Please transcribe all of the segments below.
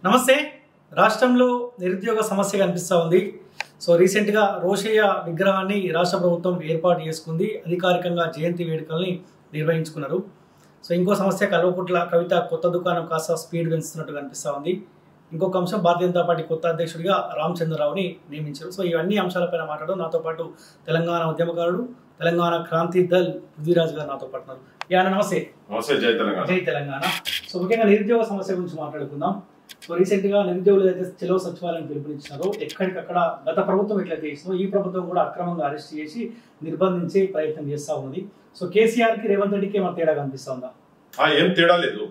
నమస్తే. రాష్ట్రంలో నిరుద్యోగ సమస్య కనిపిస్తూ ఉంది. సో రీసెంట్గా రోషయ్య విగ్రహాన్ని రాష్ట్ర ప్రభుత్వం ఏర్పాటు చేసుకుంది. అధికారికంగా జయంతి వేడుకల్ని నిర్వహించుకున్నారు. సో ఇంకో సమస్య కల్వకుంట్ల కవిత కొత్త దుకాణం కాస్త స్పీడ్ పెంచుతున్నట్టు కనిపిస్తూ ఉంది. ఇంకొక అంశం భారతీయ జనతా పార్టీ కొత్త అధ్యక్షుడిగా రామచంద్రరావుని నియమించారు. సో ఇవన్నీ అంశాలపైన మాట్లాడడం నాతో పాటు తెలంగాణ ఉద్యమకారుడు, తెలంగాణ క్రాంతి దళ్ పృథ్వీరాజ్ గారు నాతో పాటు ఉన్నారు. నమస్తే. జై తెలంగాణ. జై తెలంగాణ. సో ముఖ్యంగా నిరుద్యోగ సమస్య గురించి మాట్లాడుకుందాం. సో రీసెంట్ గా నిరుద్యోగులు అయితే చెలో సచివాలయం పిలుపునిచ్చినారో ఎక్కడికక్కడ గత ప్రభుత్వం ఎట్లయితే చేసిందో ఈ ప్రభుత్వం కూడా అక్రమంగా అరెస్ట్ చేసి నిర్బంధించే ప్రయత్నం చేస్తా ఉంది. సో కేసీఆర్ కి రేవంత్ రెడ్డికి ఏమైనా తేడా కనిపిస్తుందా? ఏం తేడా లేదు.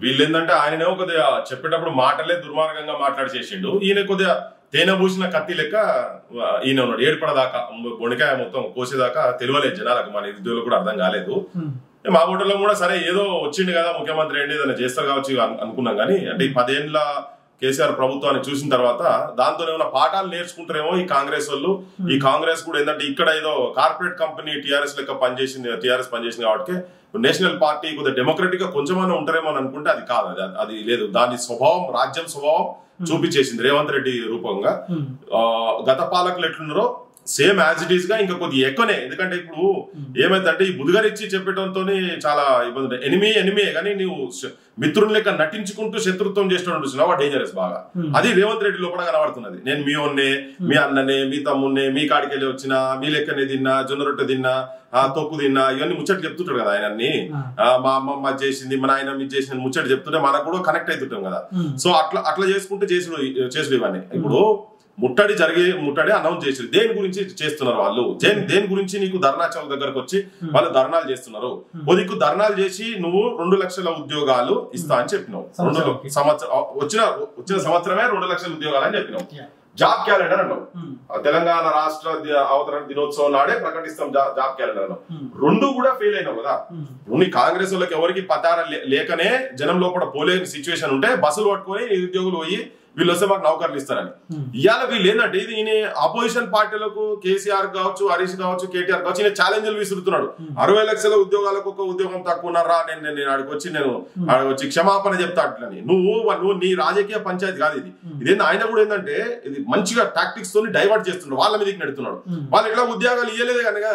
వీళ్ళు ఏంటంటే ఆయన కొద్దిగా చెప్పేటప్పుడు మాటలే దుర్మార్గంగా మాట్లాడి చేసిండు. ఈయన కొద్దిగా తేనె పూసిన కత్తి లెక్క ఈయన ఉన్నాడు. ఏడుపడదాకా బొండికాయ మొత్తం కోసేదాకా తెలియలేదు జనాలకు, మన నిరుద్యోగులు కూడా అర్థం కాలేదు. మా ఓటర్లో కూడా సరే ఏదో వచ్చిండు కదా ముఖ్యమంత్రి ఏంటి ఏదైనా చేస్తారు కావచ్చు అనుకున్నాం. కానీ అంటే ఈ 10 ఏళ్ల కేసీఆర్ ప్రభుత్వాన్ని చూసిన తర్వాత దాంతో ఏమైనా పాఠాలు నేర్చుకుంటారేమో ఈ కాంగ్రెస్ వాళ్ళు. ఈ కాంగ్రెస్ కూడా ఏంటంటే ఇక్కడ ఏదో కార్పొరేట్ కంపెనీ టీఆర్ఎస్ లెక్క టీఆర్ఎస్ పనిచేసింది కాబట్టి నేషనల్ పార్టీ కొద్దిగా డెమోక్రటిక్ గా కొంచెమన్నా ఉంటారేమో అని అనుకుంటే అది కాదు. అది లేదు. దాని స్వభావం, రాజ్యం స్వభావం చూపించేసింది రేవంత్ రెడ్డి రూపంగా. గత పాలకులు ఎట్లున్నారో సేమ్ యాజ్ ఇట్ ఈస్ గా ఇంకా కొద్దిగా ఎక్కువనే. ఎందుకంటే ఇప్పుడు ఏమైందంటే ఈ బుధగారిచ్చి చెప్పడంతో చాలా ఇబ్బంది. ఎనిమియే కానీ నీవు మిత్రుని లెక్క నటించుకుంటూ శత్రుత్వం చేసినట్టు చూసినావు, డేంజరస్ బాగా. అది రేవంత్ రెడ్డి లోపల కనబడుతున్నది. నేను మీ ఓన్నే, మీ అన్ననే, మీ తమ్మున్నే, మీ కాడికి వెళ్ళి వచ్చినా, మీ లెక్కనే తిన్నా, జొన్న రొట్టె తిన్నా, తొక్కు తిన్నా, ఇవన్నీ ముచ్చట్లు చెప్తుంటాడు కదా ఆయన. అన్ని మా అమ్మమ్మ చేసింది, మా నాయన మీ చేసింది ముచ్చట్లు చెప్తుంటే మనకు కూడా కనెక్ట్ అవుతుంటాం కదా. సో అట్లా చేసుకుంటే చేసుడు ఇవన్నీ. ఇప్పుడు ముట్టడి అనౌన్స్ చేసి దేని గురించి చేస్తున్నారు వాళ్ళు? దేని గురించి నీకు ధర్నా చౌక్ దగ్గరకు వచ్చి వాళ్ళు ధర్నాలు చేస్తున్నారు. నీకు ధర్నాలు చేసి నువ్వు 2 లక్షల ఉద్యోగాలు ఇస్తా అని చెప్పినావు. వచ్చిన సంవత్సరమే 2 లక్షల ఉద్యోగాలు అని చెప్పినావు. జాబ్ క్యాలెండర్ అన్నావు. తెలంగాణ రాష్ట్ర అవతరణ దినోత్సవం నాడే ప్రకటిస్తాం జాబ్ క్యాలెండర్ అన్నావు. 2 కూడా ఫెయిల్ అయినావు కదా. నీ కాంగ్రెస్ వాళ్ళకి ఎవరికి పతార లేకనే జనం లోపల పోలేని సిచ్యువేషన్ ఉంటే బస్సులు పట్టుకొని నిరుద్యోగులు పోయి వీళ్ళు వస్తే మాకు నౌకర్లు ఇస్తారని. ఇవాళ వీళ్ళు ఏంటంటే ఇది ఈయన ఆపోజిషన్ పార్టీలకు కేసీఆర్ కావచ్చు, హరీష్ కావచ్చు, కేటీఆర్ కావచ్చు, ఈయన ఛాలెంజ్లు విసురుతున్నాడు. 60 లక్షల ఉద్యోగాలకు ఒక ఉద్యోగం తక్కువ ఉన్నారా, నేను ఆడికొచ్చి క్షమాపణ చెప్తా అట్లని. నువ్వు నీ రాజకీయ పంచాయతీ కాదు ఇది. ఇదేంటి ఆయన కూడా ఏంటంటే ఇది మంచిగా టాక్టిక్స్ తోని డైవర్ట్ చేస్తున్నాడు, వాళ్ళ మీదకి నెడుతున్నాడు. వాళ్ళు ఎట్లా ఉద్యోగాలు ఇయ్యలేదు కనుక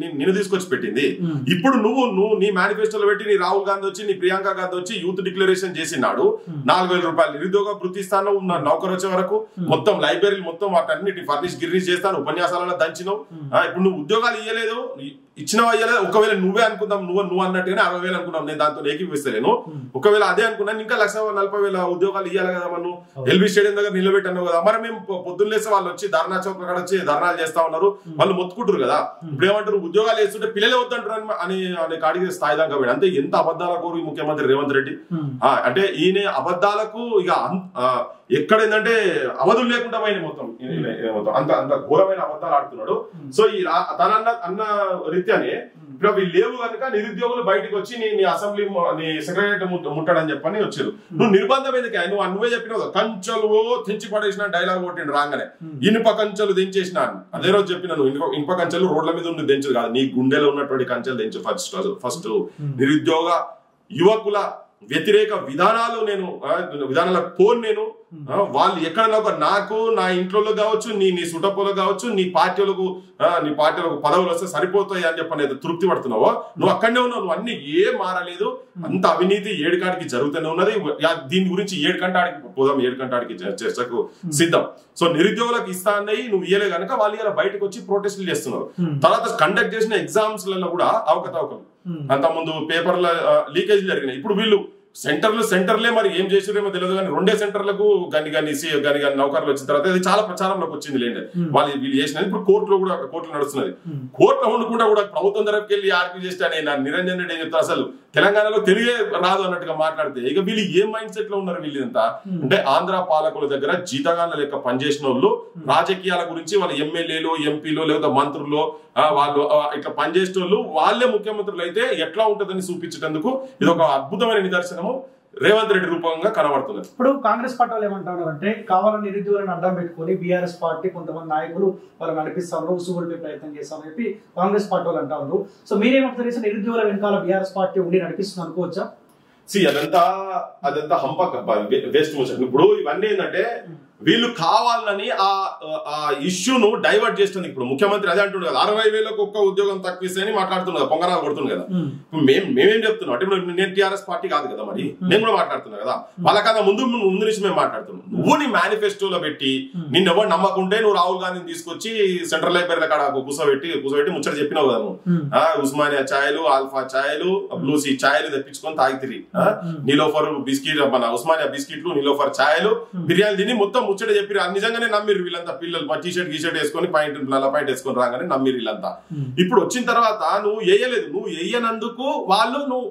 నిన్ను తీసుకొచ్చి పెట్టింది. ఇప్పుడు నువ్వు నీ మేనిఫెస్టోలో పెట్టి నీ రాహుల్ గాంధీ వచ్చి, నీ ప్రియాంక గాంధీ వచ్చి యూత్ డిక్లరేషన్ చేసినాడు. 4,000 రూపాయలు నిరుద్యోగ వృత్తి ఇస్తాను, నౌకరు వచ్చే వరకు మొత్తం లైబ్రరీలు మొత్తం వాటన్నిటి ఫర్నిష్ గిర్నిష్ చేస్తాను, ఉపన్యాసాలలో దంచినావు. ఇప్పుడు నువ్వు ఉద్యోగాలు ఇయ్యలేదు, ఇచ్చినవా ఇయ్యలేదు. ఒకవేళ నువ్వే అనుకుందాం, నువ్వు అన్నట్టుగానే 60,000 అనుకున్నాం. నేను దాంతో ఏకీపిస్తలేను. ఒకవేళ అదే అనుకున్నాను ఇంకా 1,40,000 ఉద్యోగాలు ఇయ్యాలి కదా. మనం ఎల్బీ స్టేడియం దగ్గర నిలబెట్టాను కదా. మరి మేము పొద్దున్నేస్తే వాళ్ళు వచ్చి ధర్నా చౌక్ కాడ వచ్చి ధర్నాలు చేస్తా ఉన్నారు, వాళ్ళు మొత్తుకుంటారు కదా. ఇప్పుడు ఏమంటారు, ఉద్యోగాలు వేస్తుంటే పిల్లలే వద్దంటారు అని కాడికి స్థాయి దాకా పోయాడు. అంటే ఎంత అబద్ధాల కోరు ముఖ్యమంత్రి రేవంత్ రెడ్డి. అంటే ఈయన అబద్ధాలకు ఇక ఎక్కడ ఏంటంటే అవధులు లేకుండా పోయిన మొత్తం అంత ఘోరమైన అబద్ధాలు ఆడుతున్నాడు. సో ఈ తన అన్న రీత్యానే ఇప్పుడు వీళ్ళు లేవు కనుక నిరుద్యోగులు బయటకు వచ్చి నీ అసెంబ్లీ నీ సెక్రటరీ ముట్టాడని చెప్పని వచ్చారు. నువ్వు నిర్బంధం ఎందుకే? నువ్వే చెప్పినావు కంచెలు తెంచి పడేసిన డైలాగ్ కొట్టిండు రాగానే. ఇనుప కంచెలు దించేసిన అదే రోజు చెప్పిన నువ్వు ఇనుప కంచెలు రోడ్ల మీద ఉండి దించదు కాదు, నీ గుండెలో ఉన్నటువంటి కంచెలు దించు. ఫస్ట్ నిరుద్యోగ యువకుల వ్యతిరేక విధానాల కోన్ నేను వాళ్ళు ఎక్కడన్నా నాకు నా ఇంట్లో కావచ్చు, నీ సుటపోలో కావచ్చు, నీ పార్టీలకు పదవులు వస్తే సరిపోతాయి అని చెప్పనేది తృప్తి పడుతున్నావో నువ్వు అక్కడనే ఉన్నావు. నువ్వు అన్ని ఏం మారలేదు. అంత అవినీతి ఏడుకాడికి జరుగుతూనే ఉన్నది. దీని గురించి 7 గంటలకి పోదాం, 7 గంటలకి చర్చకు సిద్ధం. సో నిరుద్యోగులకు ఇస్తా అన్నవి నువ్వు ఇయ్యలే కనుక వాళ్ళు ఇలా బయటకు వచ్చి ప్రొటెస్టులు చేస్తున్నారు. తర్వాత కండక్ట్ చేసిన ఎగ్జామ్స్ లలో కూడా అవకతవకలు, అంతకుముందు పేపర్ల లీకేజ్ జరిగినాయి. ఇప్పుడు వీళ్ళు సెంటర్లే మరి ఏం చేసారేమో తెలియదు కానీ 2 సెంటర్లకు గని నౌకర్లు వచ్చిన తర్వాత అది చాలా ప్రచారంలోకి వచ్చింది లేండి. వీళ్ళు చేసినది ఇప్పుడు కోర్టులో నడుస్తున్నది. కోర్టులో ఉండకుండా కూడా ప్రభుత్వం తరపుకి వెళ్ళి ఆర్పీ చేస్తే నిరంజన్ రెడ్డి ఏం చెప్తారు, అసలు తెలంగాణలో తెలుగే రాదు అన్నట్టుగా మాట్లాడితే ఇక వీళ్ళు ఏ మైండ్ సెట్ లో ఉన్నారు వీళ్ళంతా అంటే ఆంధ్ర పాలకుల దగ్గర జీతగాళ్ళ లెక్క పనిచేసిన వాళ్ళు, రాజకీయాల గురించి వాళ్ళ ఎమ్మెల్యేలు, ఎంపీలు లేదా మంత్రులు వాళ్ళు ఇట్లా పనిచేసిన వాళ్ళు వాళ్ళే ముఖ్యమంత్రులు అయితే ఎట్లా ఉంటుందని చూపించేందుకు ఇది ఒక అద్భుతమైన నిదర్శనము రేవంత్ రెడ్డి రూపంగా కనబడుతున్నారు. ఇప్పుడు కాంగ్రెస్ పార్టీ వాళ్ళు ఏమంటారు అంటే కావాలని నిరుద్యోగులను అడ్డం పెట్టుకుని బీఆర్ఎస్ పార్టీ కొంతమంది నాయకులు వాళ్ళు నడిపిస్తారు, ఉసుగుడిపే ప్రయత్నం చేస్తామని చెప్పి కాంగ్రెస్ పార్టీ వాళ్ళు అంటారు. సో మీరేమంటారు, నిరుద్యోగుల వెనకాల బీఆర్ఎస్ పార్టీ ఉండి నడిపిస్తుంది అనుకోవచ్చా? అదంతా హంపక వేస్ట్ మోషన్. ఇప్పుడు ఇవన్నీ ఏంటంటే వీళ్ళు కావాలని ఆ ఇష్యూను డైవర్ట్ చేస్తుంది. ఇప్పుడు ముఖ్యమంత్రి అదే అంటుండే కదా, 60,000 ఒక్క ఉద్యోగం తక్కువ అని మాట్లాడుతున్నా కదా, పొంగనాలు కొడుతుంది కదా. మేమేం చెప్తున్నాం అంటే ఇప్పుడు నేను టీఆర్ఎస్ పార్టీ కాదు కదా, మరి నేను కూడా మాట్లాడుతున్నా కదా, వాళ్ళకన్నా ముందు నుంచి మేము మాట్లాడుతున్నాం. నువ్వు నీ మేనిఫెస్టోలో పెట్టి నిన్ను ఎవరు నమ్మకుంటే నువ్వు రాహుల్ గాంధీని తీసుకొచ్చి సెంట్రల్ లైబ్రరీలో కాడ కూర్చోబెట్టి ముచ్చట చెప్పినావు కదా నువ్వు. ఉస్మానియా ఛాయలు, ఆల్ఫా ఛాయలు, బ్లూసీ ఛాయలు తెప్పించుకొని తాగితిరి. నీలోఫర్ బిస్కెట్, మన ఉస్మానియా బిస్కెట్లు, నీలోఫర్ ఛాయలు, బిర్యానీ తిని మొత్తం ముచ్చట చెప్పి నిజంగానే నమ్మిరు వీళ్ళంతా. పిల్లలు టీ-షర్ట్ వేసుకొని నల్ల పాయింట్ వేసుకొని రాగానే నమ్మిరు వీళ్ళంతా. ఇప్పుడు వచ్చిన తర్వాత నువ్వు వేయలేదు, నువ్వు వేయనందుకు వాళ్ళు నువ్వు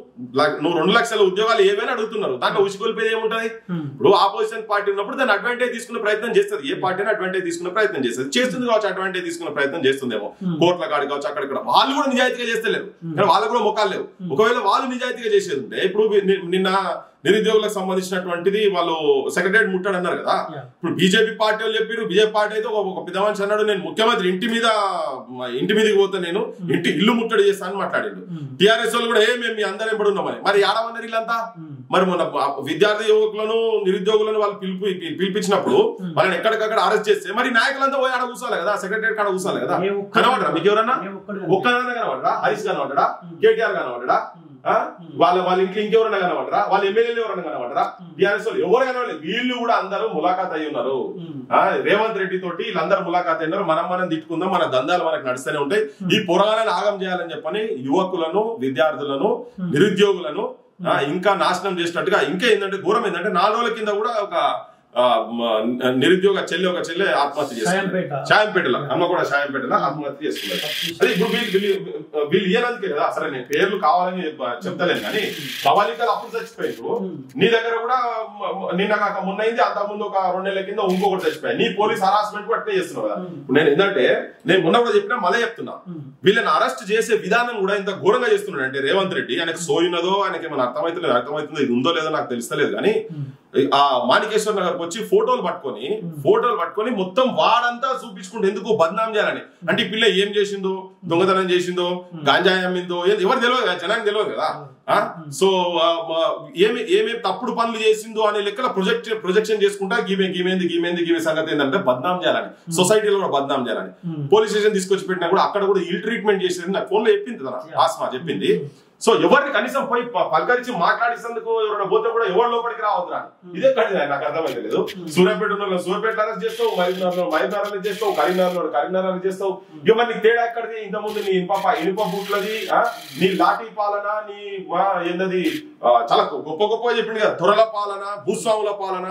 2 లక్షల ఉద్యోగాలు ఏవైనా అడుగుతున్నారు. దాంట్లో ఉసిగొలిపేది ఏముంటది? ఇప్పుడు ఆపోజిషన్ పార్టీ ఉన్నప్పుడు దాన్ని అడ్వాంటేజ్ తీసుకునే ప్రయత్నం చేస్తుంది. ఏ పార్టీని అడ్వాంటేజ్ తీసుకునే ప్రయత్నం చేస్తుంది కావచ్చు, అడ్వాంటేజ్ తీసుకునే ప్రయత్నం చేస్తుందేమో. కోర్టుల కాడి కావచ్చు, అక్కడిక్కడ వాళ్ళు కూడా నిజాయితీగా చేస్తలేరు, కానీ వాళ్ళకు కూడా మొక్కలు లేవు. ఒకవేళ వాళ్ళు నిజాయితీగా చేసేది ఉంటే ఇప్పుడు నిన్న నిరుద్యోగులకు సంబంధించినటువంటిది వాళ్ళు సెక్రటరీ ముట్టాడు అన్నారు కదా. ఇప్పుడు బీజేపీ పార్టీ వాళ్ళు చెప్పారు, బీజేపీ పార్టీ అయితే ఒక పెద్ద మనిషి అన్నాడు, నేను ముఖ్యమంత్రి ఇంటి మీదకి పోతే నేను ఇల్లు ముట్టడి చేస్తానని మాట్లాడాడు. టీఆర్ఎస్ వాళ్ళు కూడా మేము మీ అందరం ఎప్పుడు ఉన్నామని. మరి ఆడమన్నారు వీళ్ళంతా. మరి మన విద్యార్థి యువకులను, నిరుద్యోగులను వాళ్ళు పిలిపించినప్పుడు వాళ్ళని ఎక్కడికక్కడ అరెస్ట్ చేస్తే మరి నాయకులంతా పోయి ఆడ కూర్చోవాలి కదా, సెక్రటరీ కాడ కూర్చోవాలి కదా. కనబడరా మీకు ఎవరన్నా? ఒక్కదన్నా కనబడరా? హరీష్ కనబడ్డా? కేటీఆర్ కనబడ్డా? వాళ్ళ ఇంట్లో ఇంకెవరన్నా కనబడరా? వాళ్ళ ఎమ్మెల్యేలు ఎవరన్నా కనబడరా? టీఆర్ఎస్ వాళ్ళు ఎవరు కనబడలేదు. వీళ్ళు కూడా అందరూ ములాఖాత్ అయి ఉన్నారు. రేవంత్ రెడ్డి తోటి వీళ్ళందరూ ములాఖాత్ అయినారు. మనం తిట్టుకుందాం, మన దందాలు మనకు నడుస్తూనే ఉంటాయి. ఈ పురాణాన్ని ఆగం చేయాలని చెప్పని యువకులను, విద్యార్థులను, నిరుద్యోగులను ఇంకా నాశనం చేసినట్టుగా. ఇంకా ఏంటంటే ఘోరం ఏంటంటే 4 రోజుల కింద కూడా ఒక నిరుద్యోగ ఒక చెల్లె ఆత్మహత్య చేసుకున్నారు. షాయంపేటలో అమ్మ కూడా షాయంపేటలో ఆత్మహత్య చేసుకున్నారు. అదే ఇప్పుడు వీళ్ళు ఇయ్యనందుకే కదా. అసలు నేను పేర్లు కావాలని చెప్తలేను, కానీ పవాలికలు అప్పుడు చచ్చిపోయారు. నీ దగ్గర కూడా నిన్న కాక మొన్నైంది, అంత ముందు ఒక 2 నెలల కింద ఇంకొకటి చచ్చిపోయాయి. నీ పోలీస్ హరాస్మెంట్ కూడా అట్లే చేస్తున్నావు కదా. నేను ఏంటంటే నేను మొన్న కూడా చెప్పినా, మళ్ళీ చెప్తున్నా, వీళ్ళని అరెస్ట్ చేసే విధానం కూడా ఇంత ఘోరంగా చేస్తున్నాడు అంటే రేవంత్ రెడ్డి. ఆయనకు సోయినదో, ఆయనకి ఏమైనా అర్థమవుతుందో ఇది ఉందో లేదో నాకు తెలుస్తలేదు, కానీ ఆ మాణికేశ్వర నగర్కి వచ్చి ఫోటోలు పట్టుకొని మొత్తం వాడంతా చూపించుకుంటూ ఎందుకు బద్నాం చేయాలని. అంటే ఈ పిల్ల ఏం చేసిందో, దొంగతనం చేసిందో, గాంజాయి అమ్మిందో ఎవరు తెలియదు కదా, జనానికి తెలియదు కదా. సో ఏమేమి తప్పుడు పనులు చేసిందో అనే లెక్కల ప్రొజెక్షన్ చేసుకుంటా గీమే సంగతి ఏంటంటే బద్నాం చేయాలని, సొసైటీలో కూడా బద్నాం చేయాలని. పోలీస్ స్టేషన్ తీసుకొచ్చి పెట్టినా కూడా అక్కడ కూడా ఇల్ ట్రీట్మెంట్ చేసేది నాకు ఫోన్ లో చెప్పింది కదా, ఆస్మా చెప్పింది. సో ఎవరిని కనీసం పోయి పలకరించి మాట్లాడేందుకు ఎవరైనా పోతే కూడా ఎవరు లోపలికి రావద్దురా. ఇదే కడిగా నాకు అర్థమైతే లేదు. సూర్యాపేట సూర్యాపేట అరెస్ట్ చేస్తావు, మహబూబ్నగర్ అరెస్ట్ చేస్తావు, కరీంనగర్ అరెస్ట్ చేస్తావు. ఇవన్నీ తేడా ఎక్కడిది? ఇంతకుముందు నీ ఇనుప బూట్లది, నీ లాఠీ పాలన, నీ ఏంటది చాలా గొప్ప చెప్పింది కదా, దొరల పాలన, భూస్వాముల పాలన,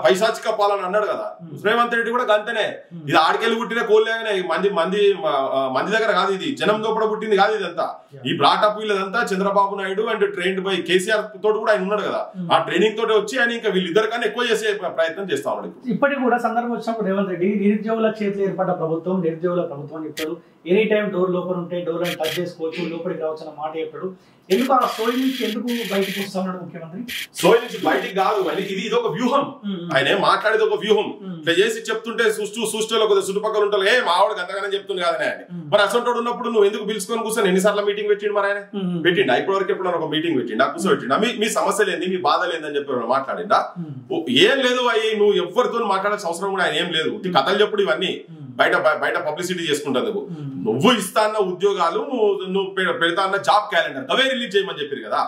పైశాచిక పాలన అన్నాడు కదా. రేవంత్ రెడ్డి కూడా గంతనే. ఇది ఆడికెళ్ళి పుట్టిన కోళ్ళేగానే, మంది దగ్గర కాదు, ఇది జనంతో కూడా పుట్టింది కాదు ఇదంతా. ఈ బ్రాటప్ వీళ్ళదంతా Chandrababu Naidu and trained by KCR తోటి కూడా ఆయన ఉన్నాడు కదా. ఆ ట్రైనింగ్ తోటి వచ్చి ఆయన ఇంకా వీళ్ళిద్దరు కన్నా ఎక్కువ చేసే ప్రయత్నం చేస్తా ఉన్నాడు. ఇప్పటికి కూడా సందర్భం వచ్చినప్పుడు రేవంత్ రెడ్డి నిరుద్యోగుల చేతిలో ఏర్పడ్డ ప్రభుత్వం, నిరుద్యోగుల ప్రభుత్వం చెప్తాడు. ఎనీ టైం డోర్ లోపల ఉంటే డోర్ అని టచ్ చేసుకోవచ్చు, లోపలికి రావచ్చు అన్న మాట చెప్తాడు. ఎందుకు ఆ సోయి నుంచి ఎందుకు బయటకు వస్తా ఉన్నాడు ముఖ్యమంత్రి? సోయి నుంచి బయటికి కాదు, ఇది ఒక వ్యూహం. ఆయన మాట్లాడేది ఒక వ్యూహం. ఇట్లా చేసి చెప్తుంటే సృష్టిలో కొద్దిగా చుట్టుపక్కల ఉంటారు, మావాడికి అంతగానే చెప్తుంది కాదని ఆయన. మరి అసలు ఉన్నప్పుడు నువ్వు ఎందుకు పిలుచుకొని కూర్చొని ఎన్నిసార్లు మీటింగ్ పెట్టిండు? మరి ఆయన పెట్టిండా? ఇప్పటి వరకు ఎప్పుడు ఒక మీటింగ్ పెట్టిండా? కూర్చోబెట్టిండా? మీ సమస్యలు ఏంది, మీ బాధలు ఏందని చెప్పి మాట్లాడిండా? ఏం లేదు అయ్యి, నువ్వు ఎవరితో మాట్లాడాల్సిన అవసరం కూడా ఆయన ఏం లేదు. కథలు చెప్పుడు ఇవన్నీ బయట పబ్లిసిటీ చేసుకుంటా. నువ్వు ఇస్తా అన్న ఉద్యోగాలు, నువ్వు పెడతా అన్న జాబ్ క్యాలెండర్ అవే రిలీజ్ చేయమని చెప్పారు కదా.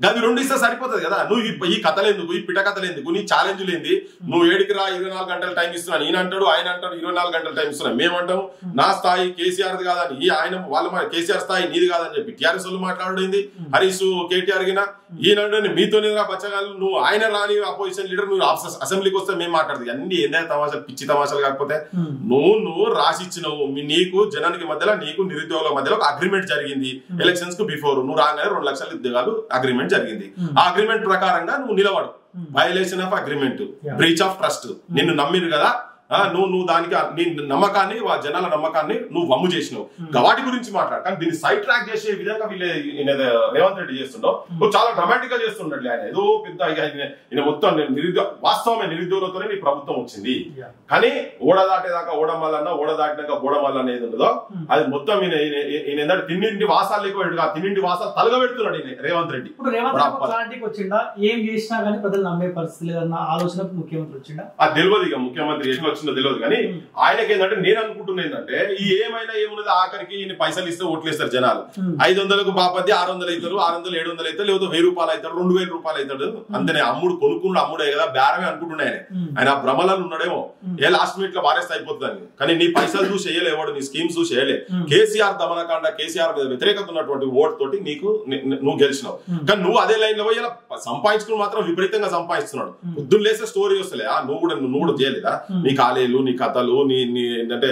అది 2 ఇస్తే సరిపోతుంది కదా. నువ్వు ఈ కథలు ఎందుకు, ఈ పిట కథలు ఎందుకు, నీ ఛాలెంజ్లు ఏంది? నువ్వు 7కి రా, 24 గంటలు టైం ఇస్తున్నాను ఈయన అంటాడు, ఆయన అంటాడు 24 గంటలు టైం ఇస్తున్నాను. మేమంటాం నా స్థాయి కేసీఆర్ది కాదని, ఆయన వాళ్ళ కేసీఆర్ స్థాయి నీది కాదని చెప్పి టీఆర్ఎస్ వాళ్ళు మాట్లాడేది. హరీష్ కేటీఆర్ గిన ఈయన మీతోనే బచ్చగాలు, నువ్వు ఆయన రాని అపోజిషన్ లీడర్, నువ్వు అసెంబ్లీకి వస్తే మేము మాట్లాడదు. అన్ని ఏందైనా తమాషాలు, పిచ్చి తమాషాలు. కాకపోతే నువ్వు రాసిచ్చినవు, నీకు జనానికి మధ్యలో, నీకు నిరుద్యోగుల మధ్యలో ఒక అగ్రిమెంట్ జరిగింది ఎలక్షన్స్ కు బిఫోర్. నువ్వు రాగానే 2 లక్షల ఉద్యోగాలు అగ్రిమెంట్ జరిగింది. ఆ అగ్రిమెంట్ ప్రకారంగా నువ్వు నిలబడు. Violation of agreement, breach of trust. నిన్ను నమ్మిరు కదా, నువ్వు దానికి నీ నమ్మకాన్ని జనాల నమ్మకాన్ని నువ్వు వమ్ము చేసినావు. వాటి గురించి మాట్లాడు. కానీ దీన్ని సైడ్ ట్రాక్ చేసే విధంగా రేవంత్ రెడ్డి చేస్తుండవు. నువ్వు చాలా డ్రామాటిక్ గా చేస్తుండీ. ఆయన ఏదో పెద్ద ఈయన మొత్తం వాస్తవమే నిరుద్యోగులతోనే నీ ప్రభుత్వం వచ్చింది. కానీ ఓడ దాటేదాకా ఓడమల్లన్నా, ఓడ దాటినాక గోడమల్ల అనేది ఉండదో అది మొత్తం ఈయన ఏంటంటే తిన్నింటి వాసాలు ఎక్కువ తిన్నింటి వాసాలు తలగబెడుతున్నాడు ఈయన రేవంత్ రెడ్డి. ఇప్పుడు రేవంత్ క్లారిటీకి వచ్చిందా? ఏం చేసినా కానీ ప్రజలు నమ్మే పరిస్థితి లేదన్న ఆలోచన ముఖ్యమంత్రి వచ్చిందా? అది తెలియదు. ఇక ముఖ్యమంత్రి ఎట్లా వచ్చిందో తెలియదు. కానీ ఆయనకి ఏంటంటే నేను అనుకుంటున్నా ఏంటంటే ఈ ఏమైనా ఏమున్నది ఆఖరికి ఈయన పైసలు ఇస్తే ఓట్లేస్తారు జనాలు. 500కు బాపద్ది 600 అవుతారు, 600 700 అవుతారు, లేదా 1000 రూపాయలు అవుతాడు, 2000 రూపాయలు అవుతాడు. అంతనే అమ్ముడు కొనుక్కున్నాడు, అమ్ముడే కదా బేరమే అనుకుంటున్నాయి. ఆయన ఆ భ్రమలలో ఉన్నాడేమో ఏ లాస్ట్ మినిట్ లో వారేస్తే అయిపోతుంది. కానీ నీ పైసలు చూసి చేయలేవాడు, నీ స్కీమ్స్ చూసి చేయలే. కేసీఆర్ దమనకాండ, కేసీఆర్ మీద వ్యతిరేకత ఉన్నటువంటి ఓటు తోటి నువ్వు గెలిచినావు. కానీ నువ్వు అదే లైన్ లో పోయి సంపాదించుకుని మాత్రం విపరీతంగా సంపాదిస్తున్నాడు. పొద్దున్న లేసే స్టోరీ వస్తలే నువ్వు కూడా చేయలేదా? నీ కాలేలు, నీ కథలు, నీ ఏంటంటే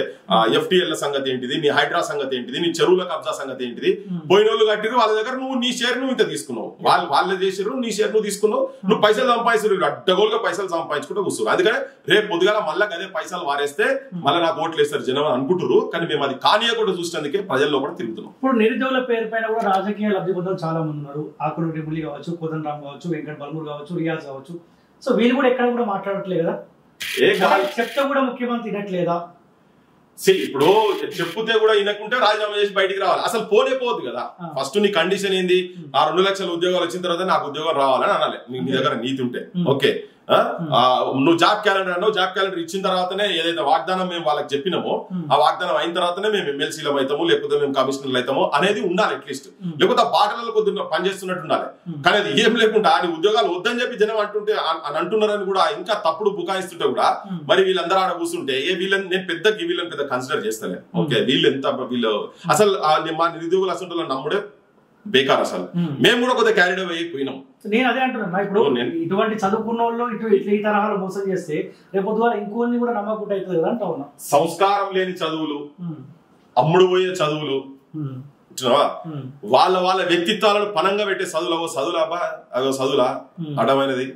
FTL సంగతి ఏంటిది, నీ హైడ్రా సంగతి ఏంటిది, నీ చెరువుల కబ్జా సంగతి ఏంటిది? పోయినోళ్ళు కట్టిరు, వాళ్ళ దగ్గర నువ్వు నీ షేర్ నువ్వు ఇంత తీసుకున్నావు, వాళ్ళు చేసిరు, నీ షేర్ నువ్వు తీసుకున్నావు. నువ్వు పైసలు సంపాదిస్తారు, అడ్డగోలుగా పైసలు సంపాదించుకుంటూ కూర్చున్నారు. అందుకని రేపు పొద్దుగాల మళ్ళీ అదే పైసలు వారేస్తే మళ్ళీ నాకు ఓట్లు వేస్తారు జనం అని అనుకుంటారు. కానీ మేము అది కానీయకుండా చూసేందుకే ప్రజల్లో కూడా తిరుగుతున్నాం. ఇప్పుడు నిరుద్యోగుల పేరు పైన కూడా రాజకీయ లబ్ధి పొందడం చాలా మంది ఉన్నారు. ఆకునూరి రిములి కావచ్చు, కోదండరామ్ కావచ్చు, వెంకట బల్మూర్ కావచ్చు, రియాజ్ కావచ్చు. సో వీళ్ళు కూడా ఎక్కడ కూడా మాట్లాడట్లేదు కదా? చెప్తే కూడా ముఖ్యమంత్రి వినట్లేదా? ఇప్పుడు చెప్తే కూడా వినకుంటే రాజీనామా చేసి బయటికి రావాలి. అసలు పోనే పోదు కదా. ఫస్ట్ నీ కండిషన్ ఏంది? ఆ 2 లక్షల ఉద్యోగాలు వచ్చిన తర్వాత నాకు ఉద్యోగం రావాలని అనాలి. నీ దగ్గర నీతి ఉంటే ఓకే. నువ్వు జాబ్ క్యాలెండర్ అన్నావు, జాబ్ క్యాలెండర్ ఇచ్చిన తర్వాతనే ఏదైతే వాగ్దానం మేము వాళ్ళకి చెప్పినామో ఆ వాగ్దానం అయిన తర్వాతనే మేము ఎమ్మెల్సీలం అవుతాము, లేకపోతే మేము కమిషనర్లు అవుతాము అనేది ఉండాలి అట్లీస్ట్. లేకపోతే ఆ బాటలలో కొద్దిగా పనిచేస్తున్నట్టు ఉండాలి. కానీ అది ఏం లేకుండా ఆ ఉద్యోగాలు వద్దని చెప్పి జనం అంటుంటే అని అంటున్నారని కూడా ఇంకా తప్పుడు బుకాయిస్తుంటే కూడా మరి వీళ్ళందరూ ఆడ కూర్చుంటే వీళ్ళని నేను వీళ్ళని పెద్ద కన్సిడర్ చేస్తాను. ఓకే వీళ్ళు అసలు మా నిరుద్యోగులు అసలు నమ్ముడే బేకార్. అసలు మేము కూడా కొద్దిగా క్యారీడ్ అయిపోయినాం. నేను అదే అంటున్నా. ఇప్పుడు ఇటువంటి చదువుకున్న వాళ్ళు ఈ తరహాలో మోసం చేస్తే రేపు పొద్దుగాల ఇంకోని కూడా నమ్మకుండా అవుతుంది కదా అంటా ఉన్నా. సంస్కారం లేని చదువులు, అమ్ముడు పోయే చదువులు, వాళ్ళ వ్యక్తిత్వాలను పనంగా పెట్టే చదువులా అడమైనది.